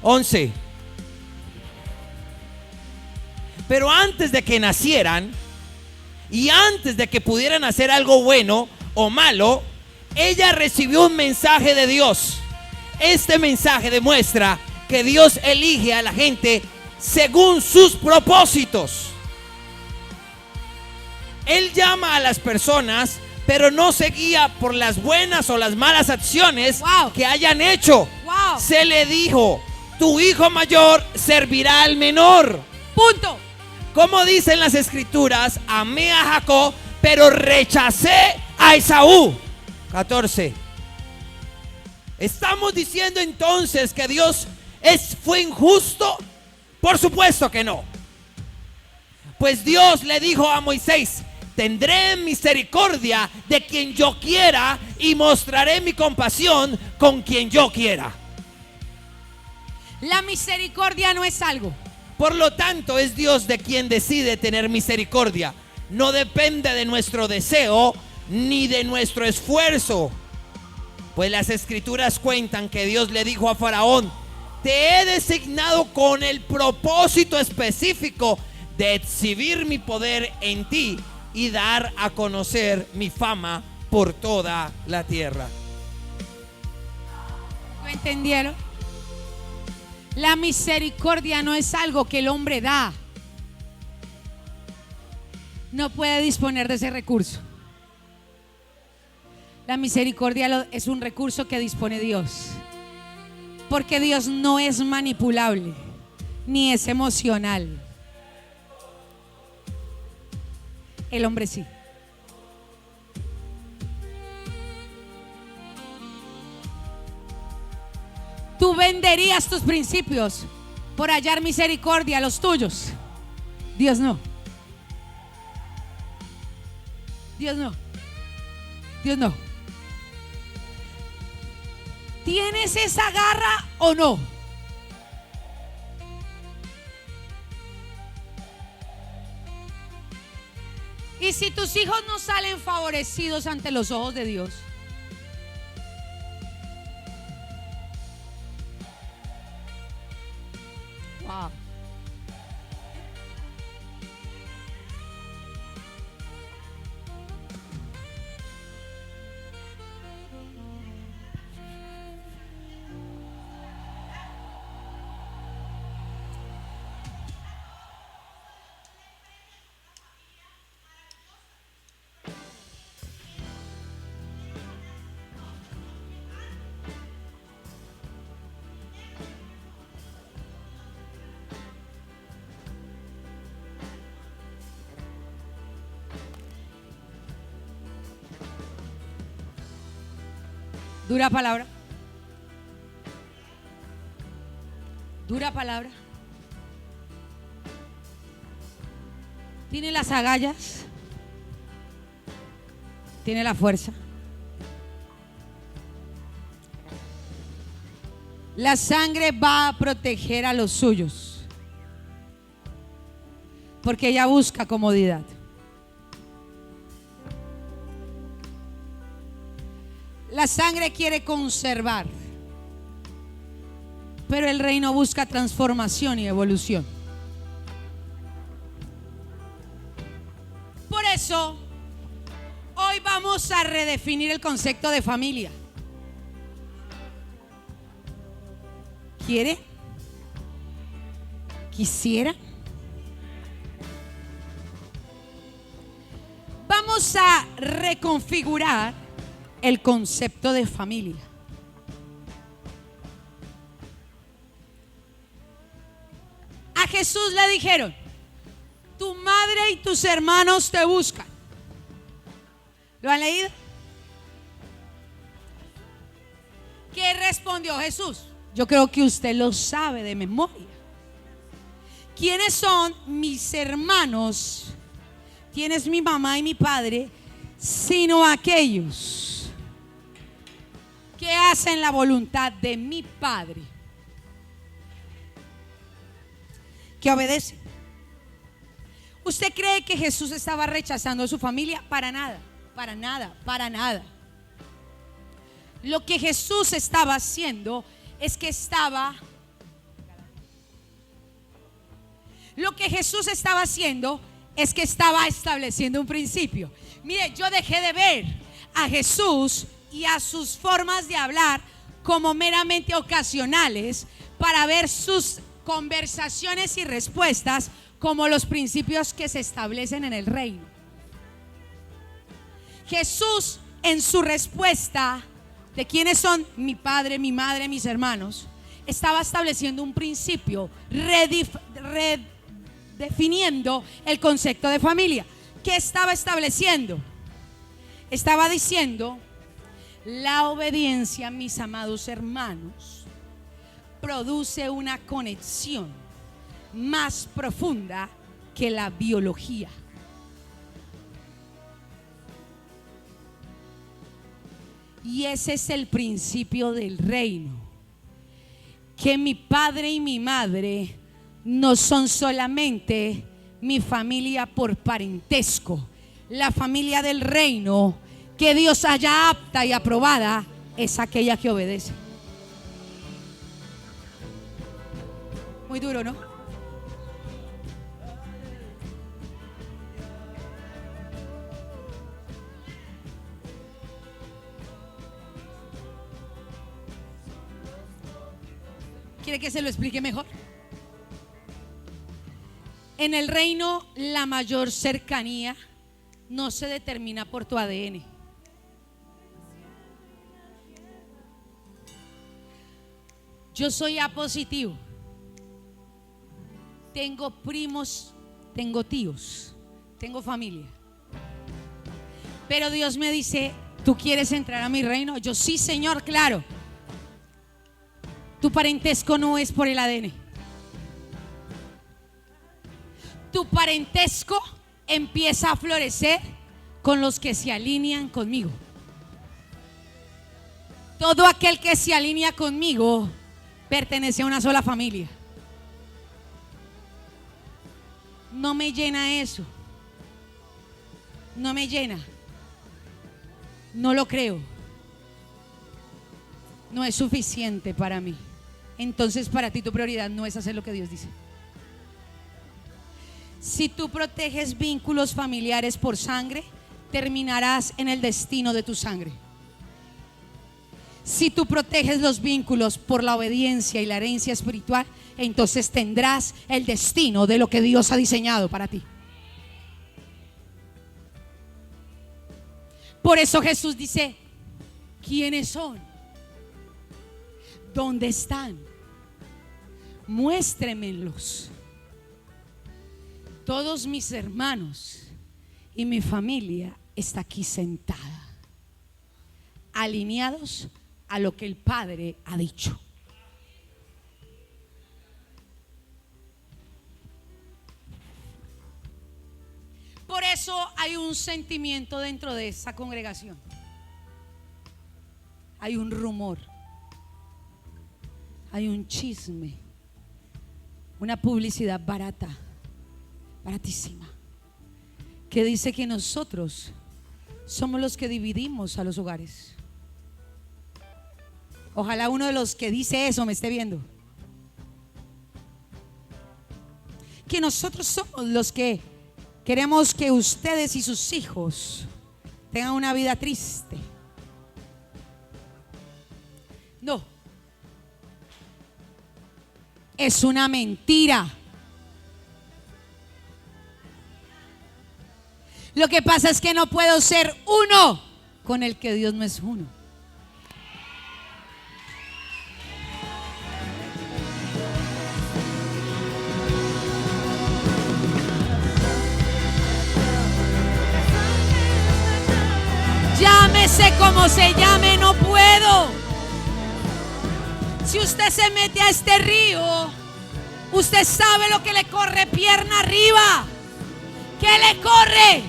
11. Pero antes de que nacieran y antes de que pudieran hacer algo bueno o malo, ella recibió un mensaje de Dios. Este mensaje demuestra que Dios elige a la gente según sus propósitos. Él llama a las personas, pero no se guía por las buenas o las malas acciones que hayan hecho. Se le dijo: tu hijo mayor servirá al menor. Punto. Como dicen las escrituras, amé a Jacob, pero rechacé a Esaú. 14. ¿Estamos diciendo entonces que Dios fue injusto? Por supuesto que no. Pues Dios le dijo a Moisés: tendré misericordia de quien yo quiera y mostraré mi compasión con quien yo quiera. La misericordia no es algo. Por lo tanto, es Dios de quien decide tener misericordia. No depende de nuestro deseo ni de nuestro esfuerzo. Pues las escrituras cuentan que Dios le dijo a Faraón: te he designado con el propósito específico de exhibir mi poder en ti y dar a conocer mi fama por toda la tierra. ¿Lo entendieron? La misericordia no es algo que el hombre da. No puede disponer de ese recurso. La misericordia es un recurso que dispone Dios. Porque Dios no es manipulable, ni es emocional. El hombre sí. Tú venderías tus principios por hallar misericordia a los tuyos. Dios no. Dios no. Dios no. ¿Tienes esa garra o no? Y si tus hijos no salen favorecidos ante los ojos de Dios, Dura palabra. Dura palabra. Tiene las agallas. Tiene la fuerza. La sangre va a proteger a los suyos, porque ella busca comodidad. La sangre quiere conservar, pero el reino busca transformación y evolución. Por eso, hoy vamos a redefinir el concepto de familia. ¿Quiere? ¿Quisiera? Vamos a reconfigurar el concepto de familia. A Jesús le dijeron: tu madre y tus hermanos te buscan. ¿Lo han leído? ¿Qué respondió Jesús? Yo creo que usted lo sabe de memoria. ¿Quiénes son mis hermanos? ¿Quién es mi mamá y mi padre? Sino aquellos que hacen la voluntad de mi Padre, que obedecen. ¿Usted cree que Jesús estaba rechazando a su familia? Para nada, para nada, para nada. Lo que Jesús estaba haciendo es que estaba estableciendo un principio. Mire, yo dejé de ver a Jesús y a sus formas de hablar como meramente ocasionales, para ver sus conversaciones y respuestas como los principios que se establecen en el reino. Jesús, en su respuesta de quiénes son mi padre, mi madre, mis hermanos, estaba estableciendo un principio, redefiniendo el concepto de familia. ¿Qué estaba estableciendo? Estaba diciendo: la obediencia, mis amados hermanos, produce una conexión más profunda que la biología. Y ese es el principio del reino, que mi padre y mi madre no son solamente mi familia por parentesco. La familia del reino que Dios haya apta y aprobada es aquella que obedece. Muy duro, ¿no? ¿Quiere que se lo explique mejor? En el reino, la mayor cercanía no se determina por tu ADN. Yo soy A positivo. Tengo primos, tengo tíos, tengo familia. Pero Dios me dice: ¿tú quieres entrar a mi reino? Yo: sí, Señor, claro. Tu parentesco no es por el ADN. Tu parentesco empieza a florecer con los que se alinean conmigo. Todo aquel que se alinea conmigo pertenece a una sola familia. No me llena eso. No me llena. No lo creo. No es suficiente para mí. entonces para ti tu prioridad no es hacer lo que Dios dice. Si tú proteges vínculos familiares por sangre, terminarás en el destino de tu sangre. Si tú proteges los vínculos por la obediencia y la herencia espiritual, entonces tendrás el destino de lo que Dios ha diseñado para ti. Por eso Jesús dice: ¿quiénes son? ¿Dónde están? Muéstremelos. Todos mis hermanos y mi familia está aquí sentada, alineados a lo que el Padre ha dicho. Por eso hay un sentimiento dentro de esa congregación. Hay un rumor, hay un chisme, una publicidad barata, baratísima, que dice que nosotros somos los que dividimos a los hogares. Ojalá uno de los que dice eso me esté viendo. Que nosotros somos los que queremos que ustedes y sus hijos tengan una vida triste. No, es una mentira. Lo que pasa es que no puedo ser uno con el que Dios no es uno. Llámese como se llame, no puedo. Si usted se mete a este río, usted sabe lo que le corre pierna arriba. ¿Qué le corre?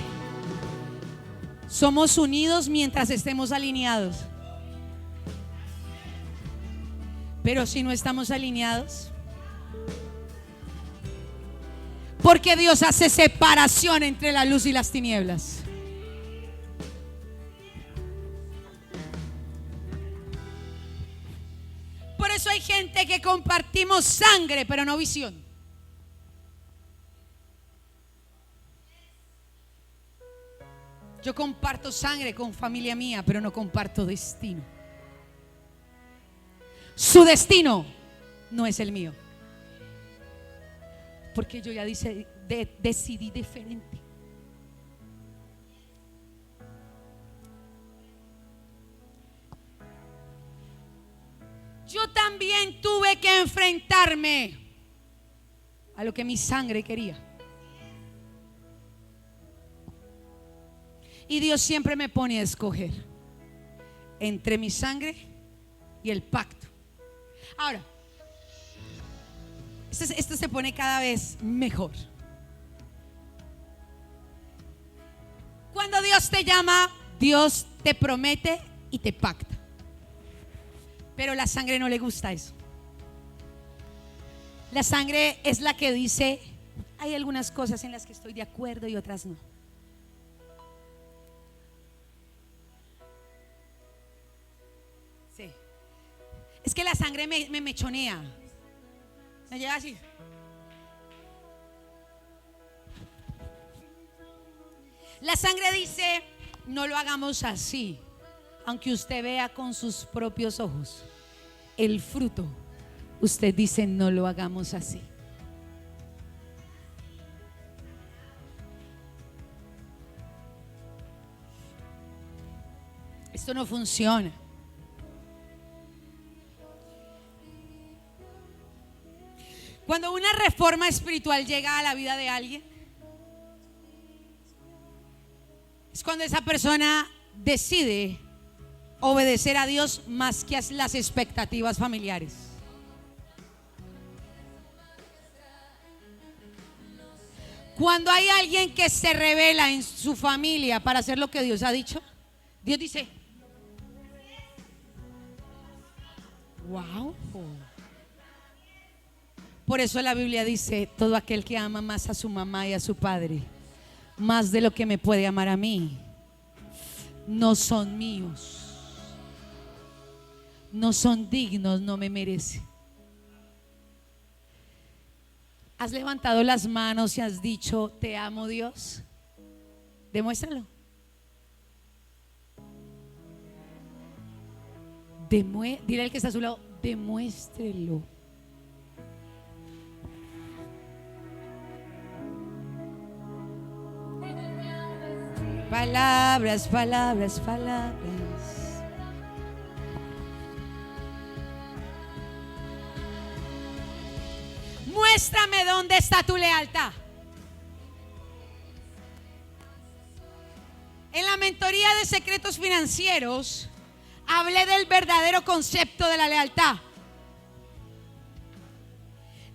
Somos unidos mientras estemos alineados. Pero si no estamos alineados, porque Dios hace separación entre la luz y las tinieblas. Por eso hay gente que compartimos sangre, pero no visión. Yo comparto sangre con familia mía, pero no comparto destino. Su destino no es el mío, porque yo ya decidí diferente. Yo también tuve que enfrentarme a lo que mi sangre quería. Y Dios siempre me pone a escoger entre mi sangre y el pacto. Ahora, esto se pone cada vez mejor. Cuando Dios te llama, Dios te promete y te pacta. Pero la sangre no le gusta eso. La sangre es la que dice: hay algunas cosas en las que estoy de acuerdo y otras no. Sí. Es que la sangre me mechonea. Me llega así. La sangre dice: no lo hagamos así. Aunque usted vea con sus propios ojos el fruto, usted dice: no lo hagamos así. Esto no funciona. Cuando una reforma espiritual llega a la vida de alguien, es cuando esa persona decide obedecer a Dios más que a las expectativas familiares. Cuando hay alguien que se revela en su familia para hacer lo que Dios ha dicho, Dios dice: wow. Por eso la Biblia dice: todo aquel que ama más a su mamá y a su padre, más de lo que me puede amar a mí, no son míos, no son dignos, no me merecen. ¿Has levantado las manos y has dicho, te amo, Dios? Demuéstralo. Dile al que está a su lado, demuéstrelo. Palabras, palabras, palabras. Muéstrame dónde está tu lealtad. En la mentoría de secretos financieros hablé del verdadero concepto de la lealtad.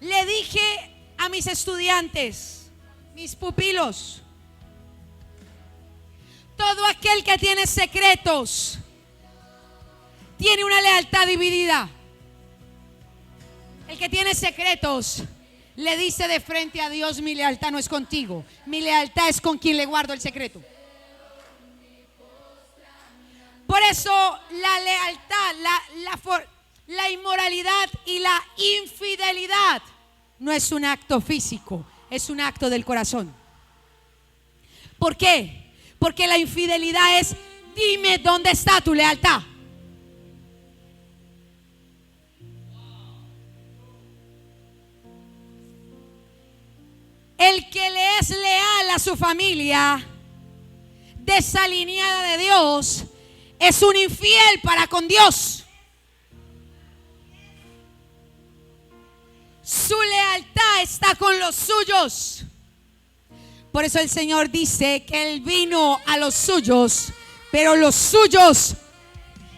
Le dije a mis estudiantes, mis pupilos, todo aquel que tiene secretos tiene una lealtad dividida. El que tiene secretos le dice de frente a Dios, mi lealtad no es contigo, mi lealtad es con quien le guardo el secreto. Por eso la lealtad, la inmoralidad y la infidelidad no es un acto físico, es un acto del corazón. ¿Por qué? Porque la infidelidad es, dime dónde está tu lealtad. El que le es leal a su familia, desalineada de Dios, es un infiel para con Dios. Su lealtad está con los suyos. Por eso el Señor dice que Él vino a los suyos, pero los suyos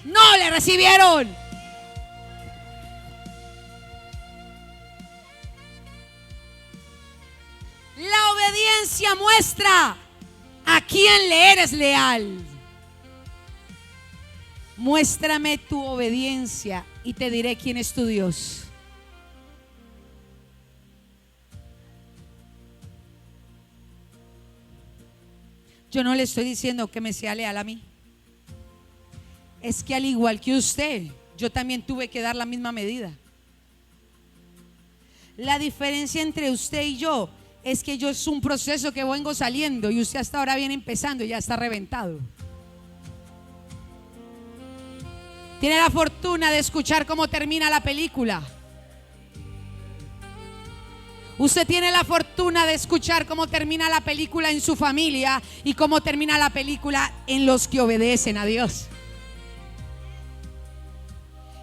no le recibieron. La obediencia muestra a quién le eres leal. Muéstrame tu obediencia y te diré quién es tu Dios. Yo no le estoy diciendo que me sea leal a mí. Es que al igual que usted, yo también tuve que dar la misma medida. La diferencia entre usted y yo es que yo es un proceso que vengo saliendo y usted hasta ahora viene empezando y ya está reventado. Tiene la fortuna de escuchar cómo termina la película. Usted tiene la fortuna de escuchar cómo termina la película en su familia y cómo termina la película en los que obedecen a Dios.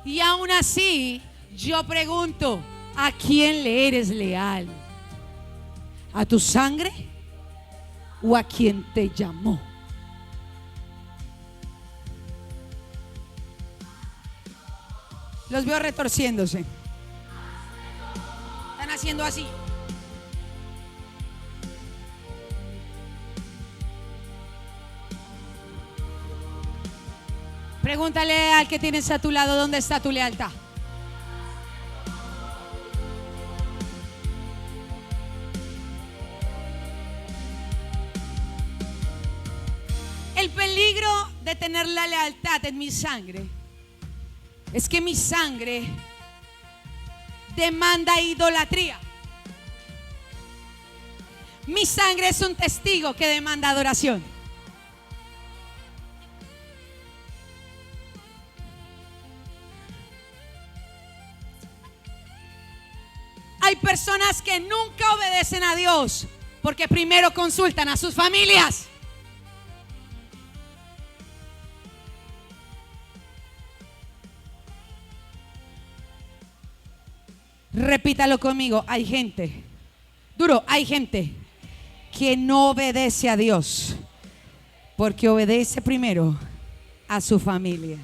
Y aún así, yo pregunto, ¿a quién le eres leal? ¿A tu sangre o a quien te llamó? Los veo retorciéndose. Están haciendo así. Pregúntale al que tienes a tu lado, ¿dónde está tu lealtad? El peligro de tener la lealtad en mi sangre es que mi sangre demanda idolatría. Mi sangre es un testigo que demanda adoración. Hay personas que nunca obedecen a Dios porque primero consultan a sus familias. Repítalo conmigo, hay gente, duro, hay gente que no obedece a Dios porque obedece primero a su familia.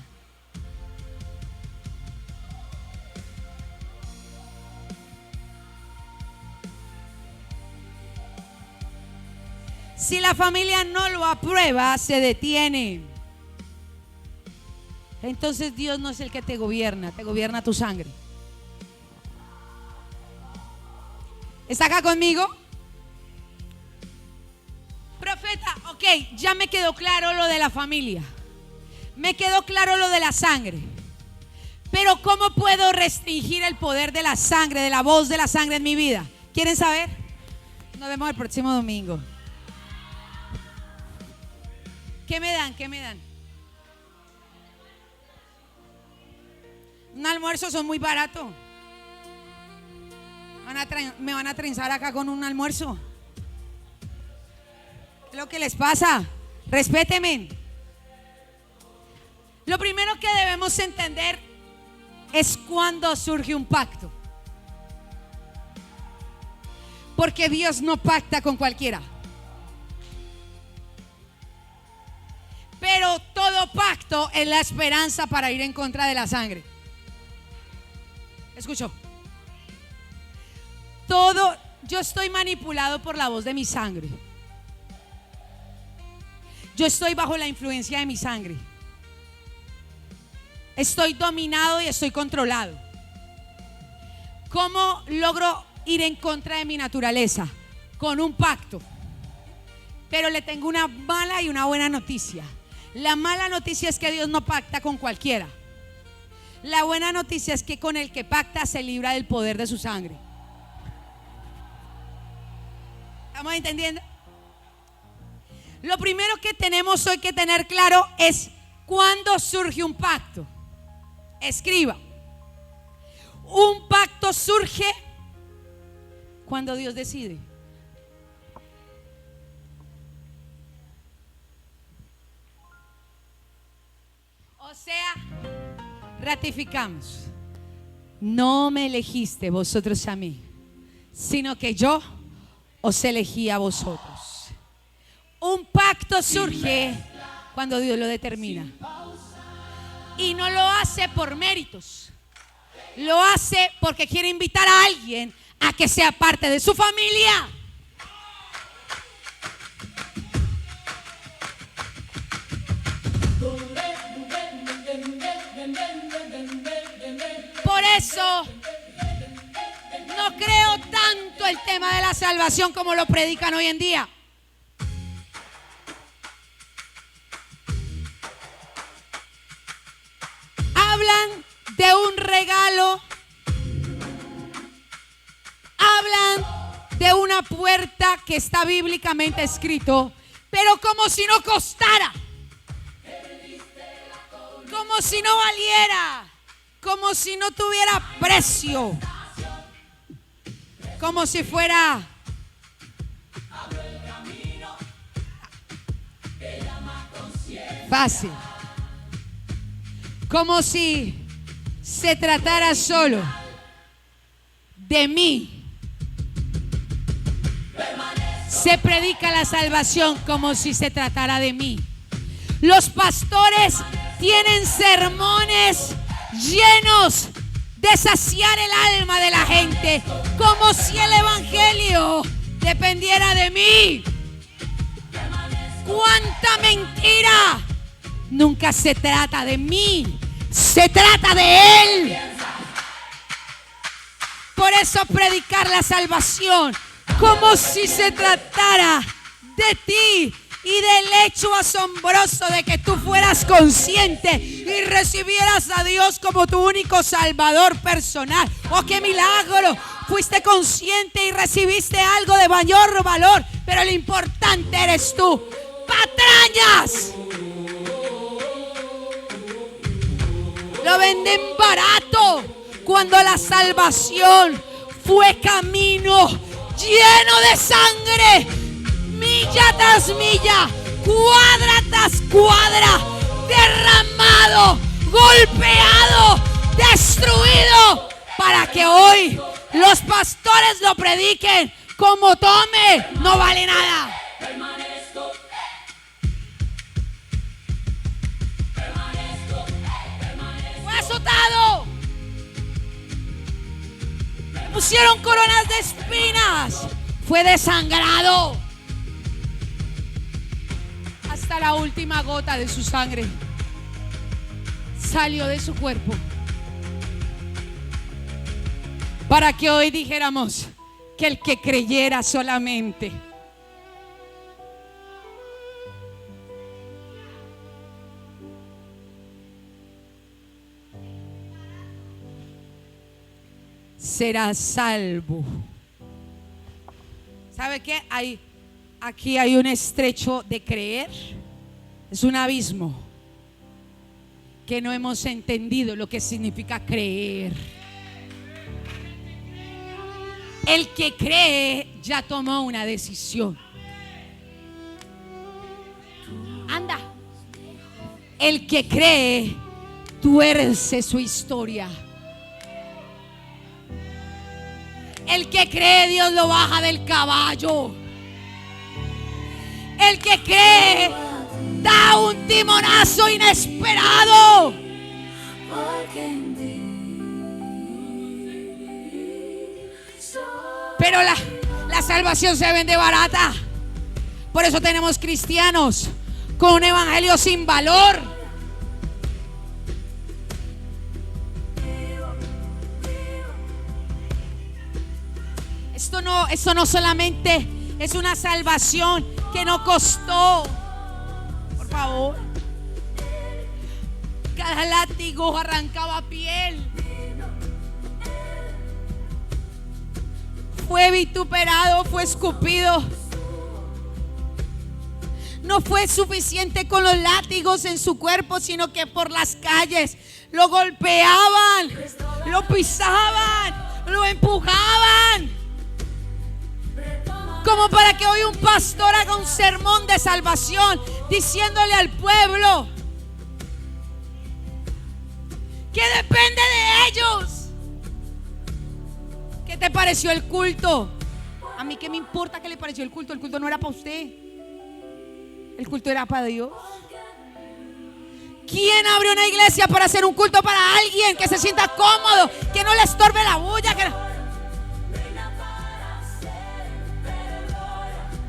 Si la familia no lo aprueba, se detiene. Entonces Dios no es el que te gobierna tu sangre. ¿Está acá conmigo? Profeta, ok, ya me quedó claro lo de la familia. Me quedó claro lo de la sangre. Pero ¿cómo puedo restringir el poder de la sangre, de la voz de la sangre en mi vida? ¿Quieren saber? Nos vemos el próximo domingo. ¿Qué me dan? ¿Qué me dan? Un almuerzo, son muy barato. Me van a trenzar acá con un almuerzo. ¿Qué es lo que les pasa? Respétenme. Lo primero que debemos entender es cuando surge un pacto. Porque Dios no pacta con cualquiera. Pero todo pacto es la esperanza para ir en contra de la sangre. Escucho. Yo estoy manipulado por la voz de mi sangre. Yo estoy bajo la influencia de mi sangre. Estoy dominado y estoy controlado. ¿Cómo logro ir en contra de mi naturaleza? Con un pacto. Pero le tengo una mala y una buena noticia. La mala noticia es que Dios no pacta con cualquiera. La buena noticia es que con el que pacta se libra del poder de su sangre. ¿Estamos entendiendo? Lo primero que tenemos hoy que tener claro es cuándo surge un pacto. Escriba. Un pacto surge cuando Dios decide. O sea, ratificamos. No me elegiste vosotros a mí, sino que yo os elegí a vosotros. Un pacto surge cuando Dios lo determina. Y no lo hace por méritos. Lo hace porque quiere invitar a alguien a que sea parte de su familia. Por eso no creo tanto el tema de la salvación como lo predican hoy en día. Hablan de un regalo, hablan de una puerta que está bíblicamente escrito, pero como si no costara, como si no valiera, como si no tuviera precio, como si fuera fácil, como si se tratara solo de mí. Se predica la salvación como si se tratara de mí. Los pastores tienen sermones llenos de saciar el alma de la gente, como si el evangelio dependiera de mí. ¡Cuánta mentira! Nunca se trata de mí, se trata de Él. Por eso predicar la salvación como si se tratara de ti y del hecho asombroso de que tú fueras consciente y recibieras a Dios como tu único salvador personal. ¡Oh, qué milagro! Fuiste consciente y recibiste algo de mayor valor, pero lo importante eres tú. ¡Patrañas! Lo venden barato cuando la salvación fue camino lleno de sangre, milla tras milla, cuadra tras cuadra, derramado, golpeado, destruido, para que hoy los pastores lo prediquen como tome, no vale nada. Fue azotado, le pusieron coronas de espinas, fue desangrado hasta la última gota de su sangre salió de su cuerpo, para que hoy dijéramos que el que creyera solamente será salvo. ¿Sabe qué? Aquí hay un estrecho de creer. Es un abismo que no hemos entendido lo que significa creer. El que cree ya tomó una decisión. Anda. El que cree tuerce su historia. El que cree, Dios lo baja del caballo. El que cree da un timonazo inesperado. Pero la salvación se vende barata. Por eso tenemos cristianos con un evangelio sin valor. Esto no solamente es una salvación que no costó. Por favor. Cada látigo arrancaba piel. Fue vituperado, fue escupido. No fue suficiente con los látigos en su cuerpo, sino que por las calles lo golpeaban, lo pisaban, lo empujaban. Como para que hoy un pastor haga un sermón de salvación diciéndole al pueblo que depende de ellos. ¿Qué te pareció el culto? A mí qué me importa qué le pareció el culto. El culto no era para usted. El culto era para Dios. ¿Quién abrió una iglesia para hacer un culto para alguien que se sienta cómodo, que no le estorbe la bulla?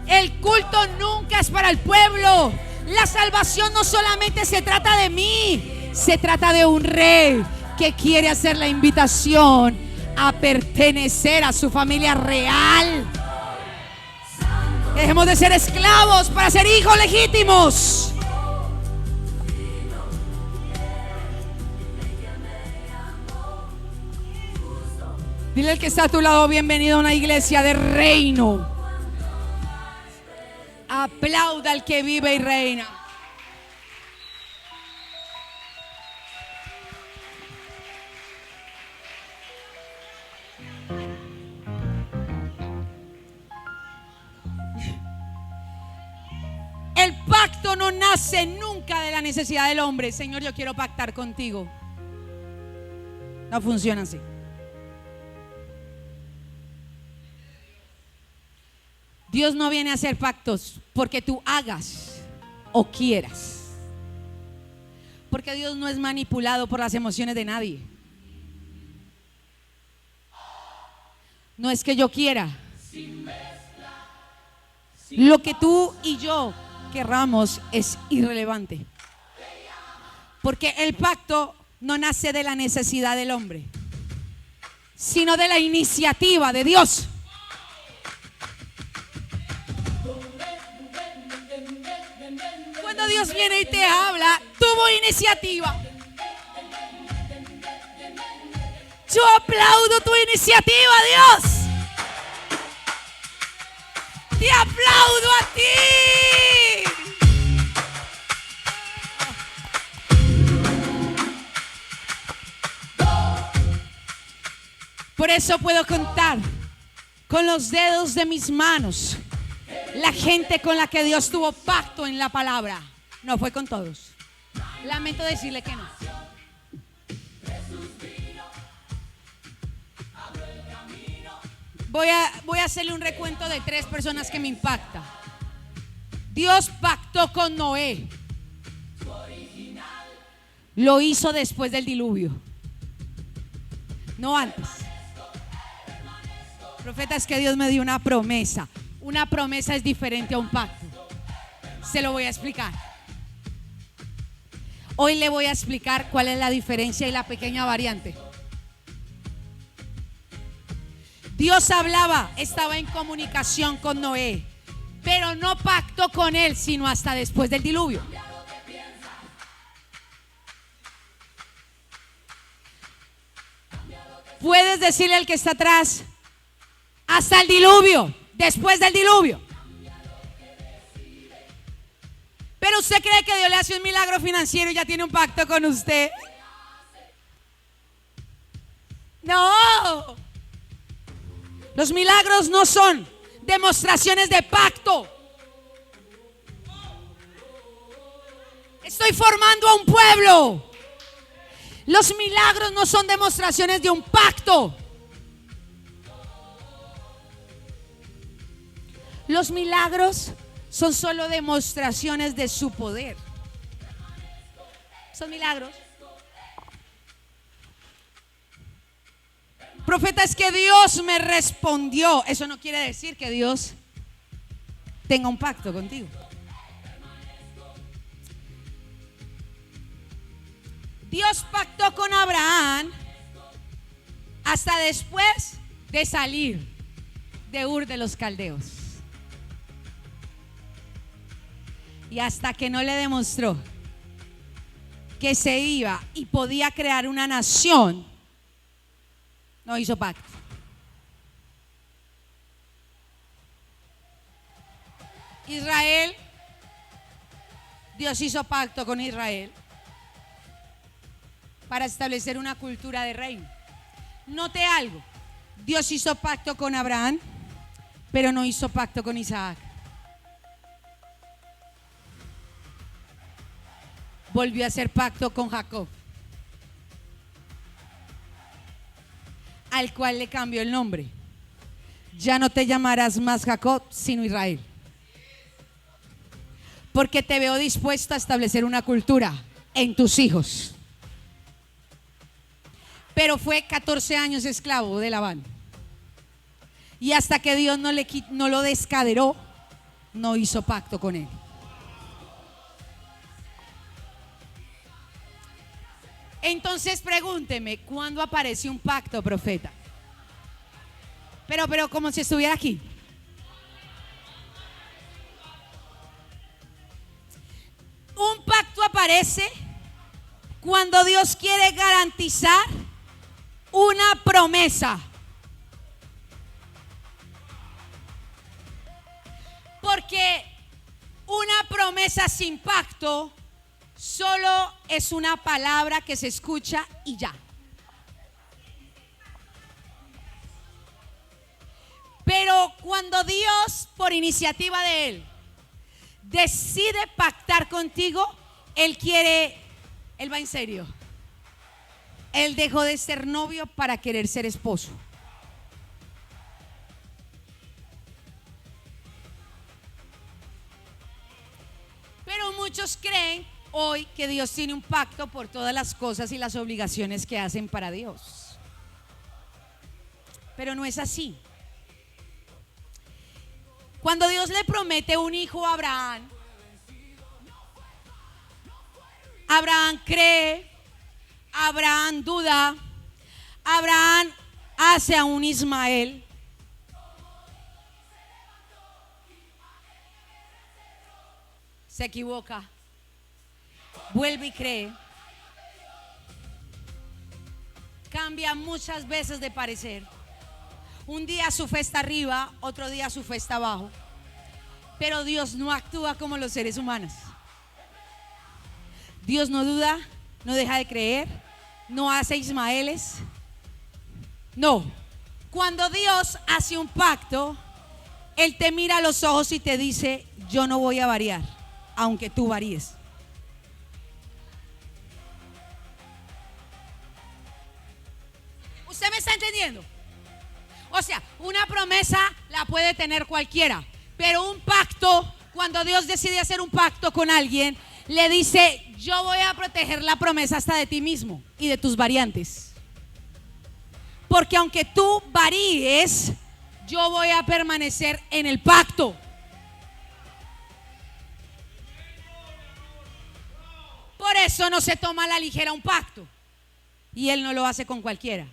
El culto nunca es para el pueblo. La salvación no solamente se trata de mí, se trata de un rey que quiere hacer la invitación a pertenecer a su familia real. Dejemos de ser esclavos para ser hijos legítimos. Dile al que está a tu lado: bienvenido a una iglesia de reino. Aplauda al que vive y reina. El pacto no nace nunca de la necesidad del hombre. Señor, yo quiero pactar contigo. No funciona así. Dios no viene a hacer pactos porque tú hagas o quieras. Porque Dios no es manipulado por las emociones de nadie. No es que yo quiera. Lo que tú y yo querramos es irrelevante. Porque el pacto no nace de la necesidad del hombre, sino de la iniciativa de Dios. Cuando Dios viene y te habla, tuvo iniciativa. Yo aplaudo tu iniciativa, Dios. Te aplaudo a ti. Por eso puedo contar con los dedos de mis manos la gente con la que Dios tuvo pacto en la palabra. No fue con todos. Lamento decirle que no. Voy a hacerle un recuento de 3 personas que me impactan. Dios pactó con Noé. Lo hizo después del diluvio, no antes. Profeta, es que Dios me dio una promesa. Una promesa es diferente a un pacto. Se lo voy a explicar. Hoy le voy a explicar cuál es la diferencia y la pequeña variante. Dios hablaba, estaba en comunicación con Noé, pero no pactó con él sino hasta después del diluvio. Puedes decirle al que está atrás: hasta el diluvio después del diluvio. Pero usted cree que Dios le hace un milagro financiero y ya tiene un pacto con usted. No. Los milagros no son demostraciones de pacto. Estoy formando a un pueblo. Los milagros no son demostraciones de un pacto. Los milagros son solo demostraciones de su poder. Son milagros. Profeta, es que Dios me respondió. Eso no quiere decir que Dios tenga un pacto contigo. Dios pactó con Abraham hasta después de salir de Ur de los Caldeos. Y hasta que no le demostró que se iba y podía crear una nación, no hizo pacto. Israel, Dios hizo pacto con Israel para establecer una cultura de reino. Note algo, Dios hizo pacto con Abraham, pero no hizo pacto con Isaac. Volvió a hacer pacto con Jacob, al cual le cambió el nombre. Ya no te llamarás más Jacob, sino Israel, porque te veo dispuesto a establecer una cultura en tus hijos. Pero fue 14 años esclavo de Labán, y hasta que Dios no lo descaderó, no hizo pacto con él. Entonces pregúnteme, ¿cuándo aparece un pacto, profeta? Pero como si estuviera aquí. Un pacto aparece cuando Dios quiere garantizar una promesa. Porque una promesa sin pacto solo es una palabra que se escucha y ya. Pero cuando Dios, por iniciativa de Él, decide pactar contigo, Él va en serio. Él dejó de ser novio para querer ser esposo. Pero muchos creen hoy que Dios tiene un pacto por todas las cosas y las obligaciones que hacen para Dios. Pero no es así. Cuando Dios le promete un hijo a Abraham, Abraham cree, Abraham duda, Abraham hace a un Ismael. Se equivoca, vuelve y cree, cambia muchas veces de parecer. Un día su fe está arriba, otro día su fe está abajo. Pero Dios no actúa como los seres humanos. Dios no duda, no deja de creer, no hace Ismaeles. No, cuando Dios hace un pacto, Él te mira a los ojos y te dice: yo no voy a variar, aunque tú varíes. ¿Usted me está entendiendo? O sea, una promesa la puede tener cualquiera, pero un pacto, cuando Dios decide hacer un pacto con alguien, le dice: yo voy a proteger la promesa hasta de ti mismo y de tus variantes. Porque aunque tú varíes, yo voy a permanecer en el pacto. Por eso no se toma a la ligera un pacto, y Él no lo hace con cualquiera.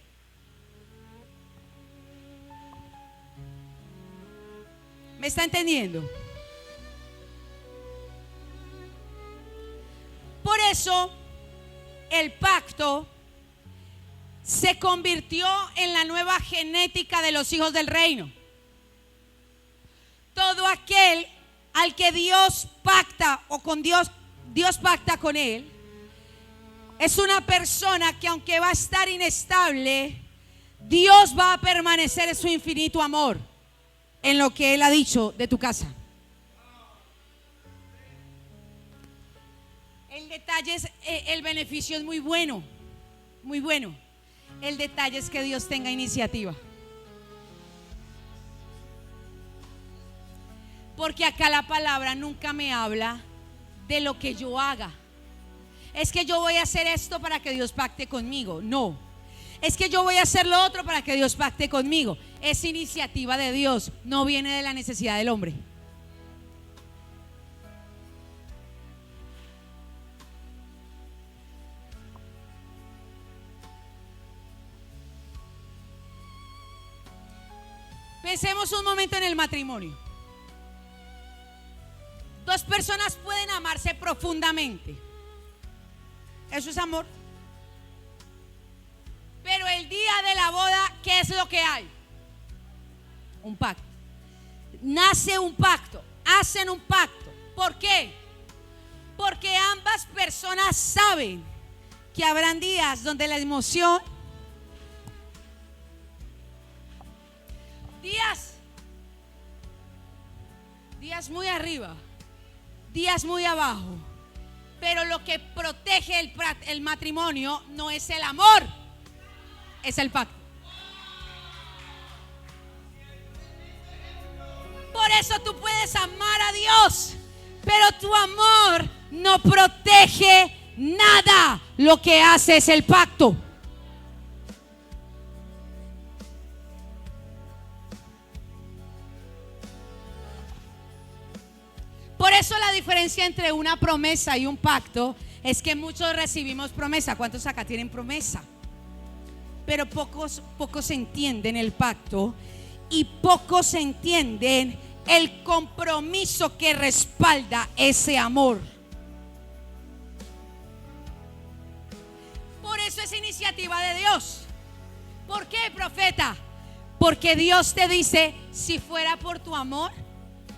¿Me está entendiendo? Por eso el pacto se convirtió en la nueva genética de los hijos del reino. aquel al que Dios pacta o con Dios pacta con él, es una persona que aunque va a estar inestable, Dios va a permanecer en su infinito amor en lo que Él ha dicho de tu casa. El detalle es, el beneficio es muy bueno, muy bueno. El detalle es que Dios tenga iniciativa. Porque acá la palabra nunca me habla de lo que yo haga. Es que yo voy a hacer esto para que Dios pacte conmigo. No. Es que yo voy a hacer lo otro para que Dios pacte conmigo. Es iniciativa de Dios, no viene de la necesidad del hombre. Pensemos un momento en el matrimonio. Dos personas pueden amarse profundamente. Eso es amor. Pero el día de la boda, ¿qué es lo que hay? Un pacto. Nace un pacto, hacen un pacto. ¿Por qué? Porque ambas personas saben que habrán días donde la emoción, días muy arriba, días muy abajo. Pero lo que protege el matrimonio no es el amor, es el pacto. Por eso tú puedes amar a Dios, pero tu amor no protege nada. Lo que hace es el pacto. Por eso la diferencia entre una promesa y un pacto es que muchos recibimos promesa. ¿Cuántos acá tienen promesa? Pero pocos entienden el pacto y pocos entienden el compromiso que respalda ese amor. Por eso es iniciativa de Dios. ¿Por qué, profeta? Porque Dios te dice, si fuera por tu amor,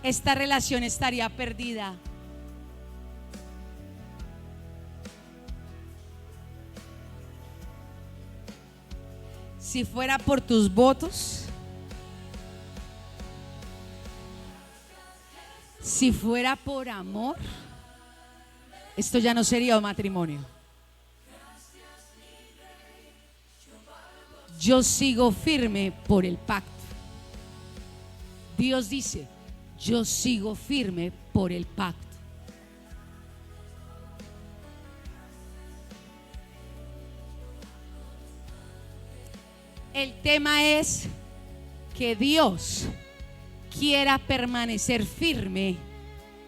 esta relación estaría perdida. Si fuera por tus votos, si fuera por amor, esto ya no sería un matrimonio. Yo sigo firme por el pacto. Dios dice, yo sigo firme por el pacto. El tema es que Dios quiera permanecer firme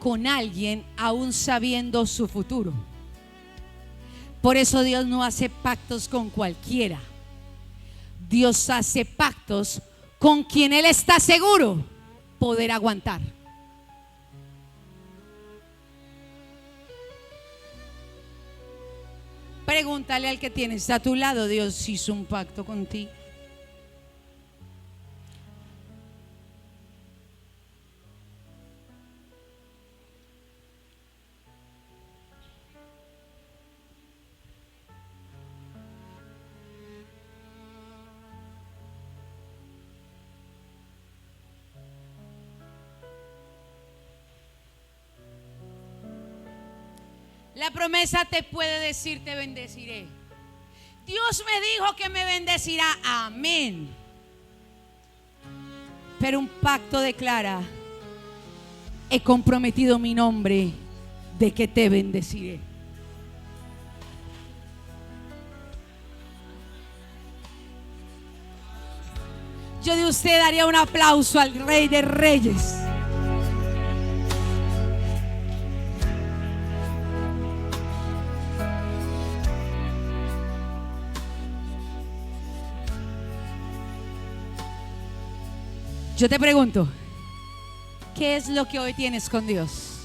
con alguien aún sabiendo su futuro. Por eso Dios no hace pactos con cualquiera. Dios hace pactos con quien Él está seguro poder aguantar. Pregúntale al que tienes a tu lado, Dios hizo un pacto contigo. La promesa te puede decir, te bendeciré. Dios me dijo que me bendecirá. Amén. Pero un pacto declara, he comprometido mi nombre de que te bendeciré. Yo de usted daría un aplauso al Rey de Reyes. Yo te pregunto, ¿qué es lo que hoy tienes con Dios?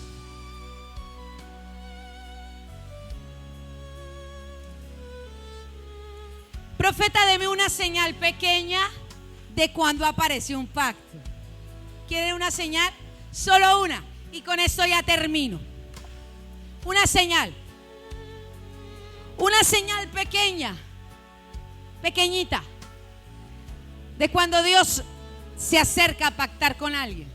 Profeta, deme una señal pequeña de cuando apareció un pacto. ¿Quiere una señal? Solo una. Y con esto ya termino. Una señal. Una señal pequeña, pequeñita, de cuando Dios se acerca a pactar con alguien.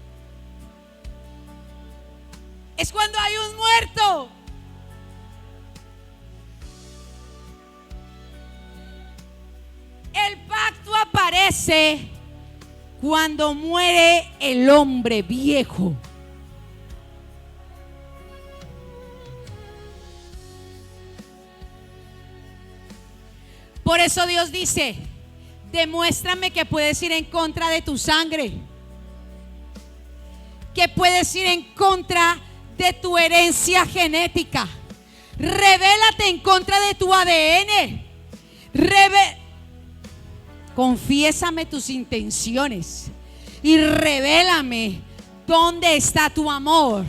Es cuando hay un muerto. El pacto aparece cuando muere el hombre viejo. Por eso Dios dice: demuéstrame que puedes ir en contra de tu sangre, que puedes ir en contra de tu herencia genética. Revélate en contra de tu ADN. Confiésame tus intenciones y revélame dónde está tu amor.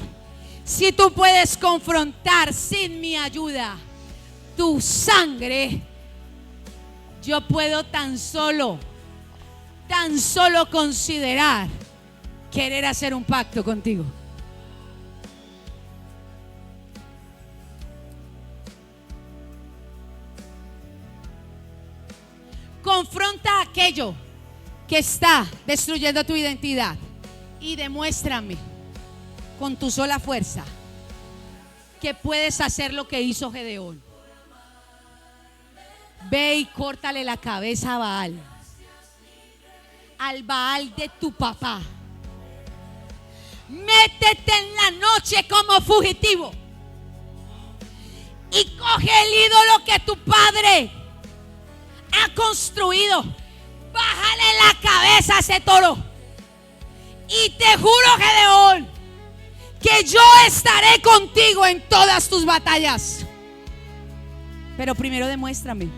Si tú puedes confrontar sin mi ayuda tu sangre, yo puedo tan solo considerar querer hacer un pacto contigo. Confronta aquello que está destruyendo tu identidad y demuéstrame con tu sola fuerza que puedes hacer lo que hizo Gedeón. Ve y córtale la cabeza a Baal, al Baal de tu papá. Métete en la noche como fugitivo y coge el ídolo que tu padre ha construido. Bájale la cabeza a ese toro. Y te juro, Gedeón, que yo estaré contigo en todas tus batallas. Pero primero demuéstrame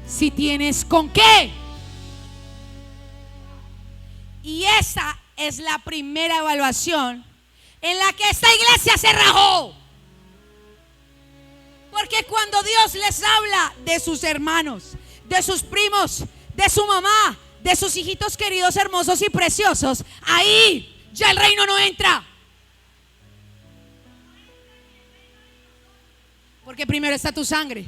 si tienes con qué. Y esa es la primera evaluación en la que esta iglesia se rajó. Porque cuando Dios les habla de sus hermanos, de sus primos, de su mamá, de sus hijitos queridos, hermosos y preciosos, ahí ya el reino no entra. Porque primero está tu sangre.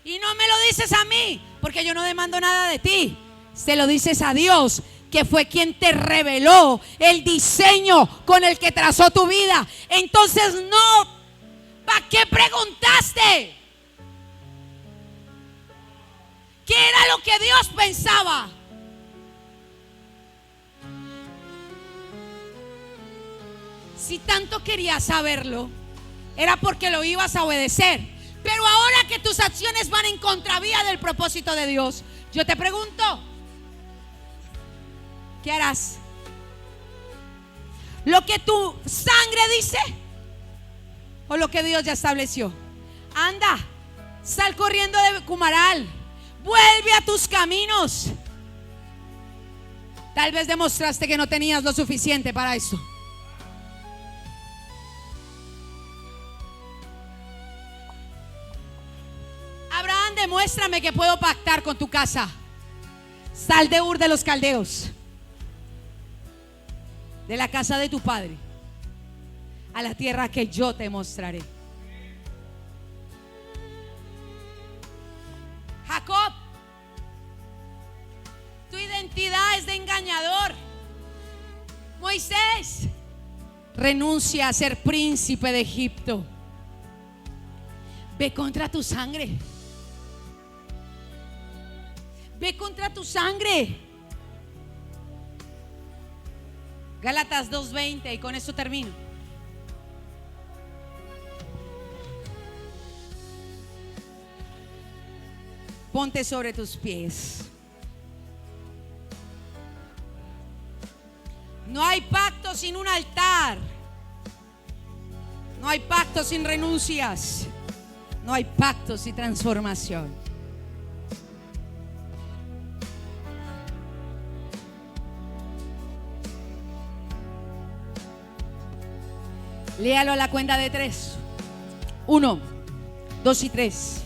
Y no me lo dices a mí, porque yo no demando nada de ti. Se lo dices a Dios, que fue quien te reveló el diseño con el que trazó tu vida. Entonces no, ¿para qué preguntaste? ¿Qué era lo que Dios pensaba? Si tanto querías saberlo, era porque lo ibas a obedecer. Pero ahora que tus acciones van en contravía del propósito de Dios, yo te pregunto, ¿qué harás? ¿Lo que tu sangre dice o lo que Dios ya estableció? Anda, sal corriendo de Cumaral, vuelve a tus caminos. Tal vez demostraste que no tenías lo suficiente para eso. Abraham, demuéstrame que puedo pactar con tu casa. Sal de Ur de los Caldeos, de la casa de tu padre, a la tierra que yo te mostraré. Jacob, tu identidad es de engañador. Moisés, renuncia a ser príncipe de Egipto. Ve contra tu sangre. Ve contra tu sangre. Gálatas 2:20, y con esto termino. Ponte sobre tus pies. No hay pacto sin un altar. No hay pacto sin renuncias. No hay pacto sin transformación. Léalo a la cuenta de 3. 1, 2 y 3.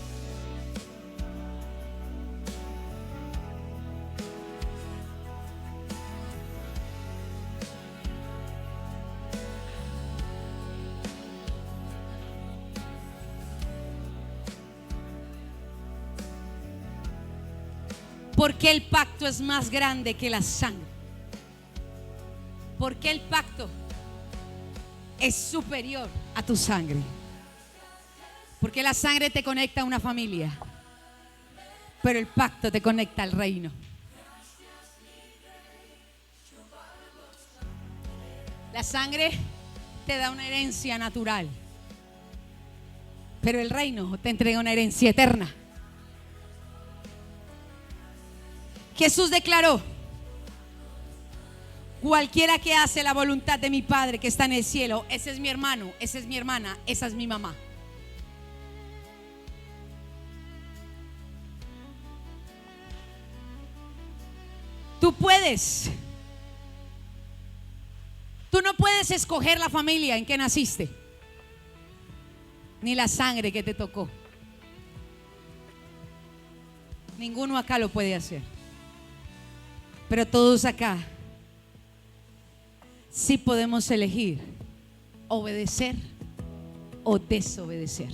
Porque el pacto es más grande que la sangre. Porque el pacto es superior a tu sangre. Porque la sangre te conecta a una familia, pero el pacto te conecta al reino. La sangre te da una herencia natural, pero el reino te entrega una herencia eterna. Jesús declaró: cualquiera que hace la voluntad de mi Padre que está en el cielo, ese es mi hermano, esa es mi hermana, esa es mi mamá. Tú no puedes escoger la familia en que naciste, ni la sangre que te tocó. Ninguno acá lo puede hacer. Pero todos acá sí podemos elegir obedecer o desobedecer.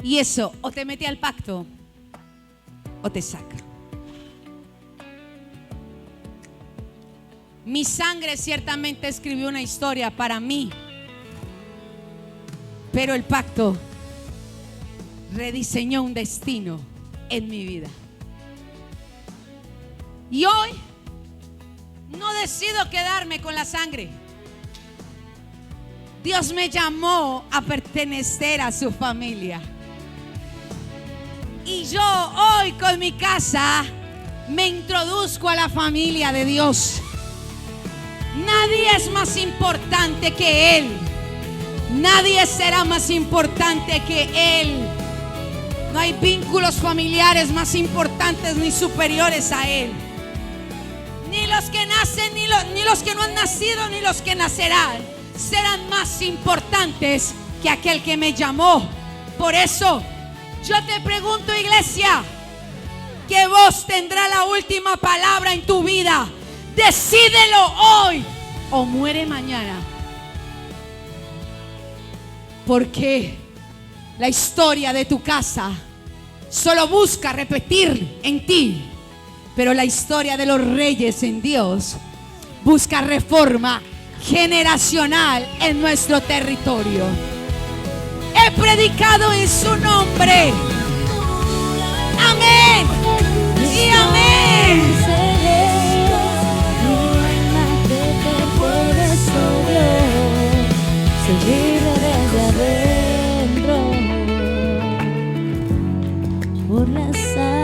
Y eso o te mete al pacto o te saca. Mi sangre ciertamente escribió una historia para mí, pero el pacto rediseñó un destino en mi vida. Y hoy no decido quedarme con la sangre. Dios me llamó a pertenecer a su familia. Y yo hoy con mi casa me introduzco a la familia de Dios. Nadie es más importante que Él. Nadie será más importante que Él. No hay vínculos familiares más importantes ni superiores a Él. Ni los que nacen, ni los que no han nacido, ni los que nacerán serán más importantes que aquel que me llamó. Por eso yo te pregunto, iglesia, ¿qué voz tendrá la última palabra en tu vida? Decídelo hoy o muere mañana. Porque la historia de tu casa solo busca repetir en ti, pero la historia de los reyes en Dios busca reforma generacional en nuestro territorio. He predicado en su nombre. Amén y amén. Por la sal.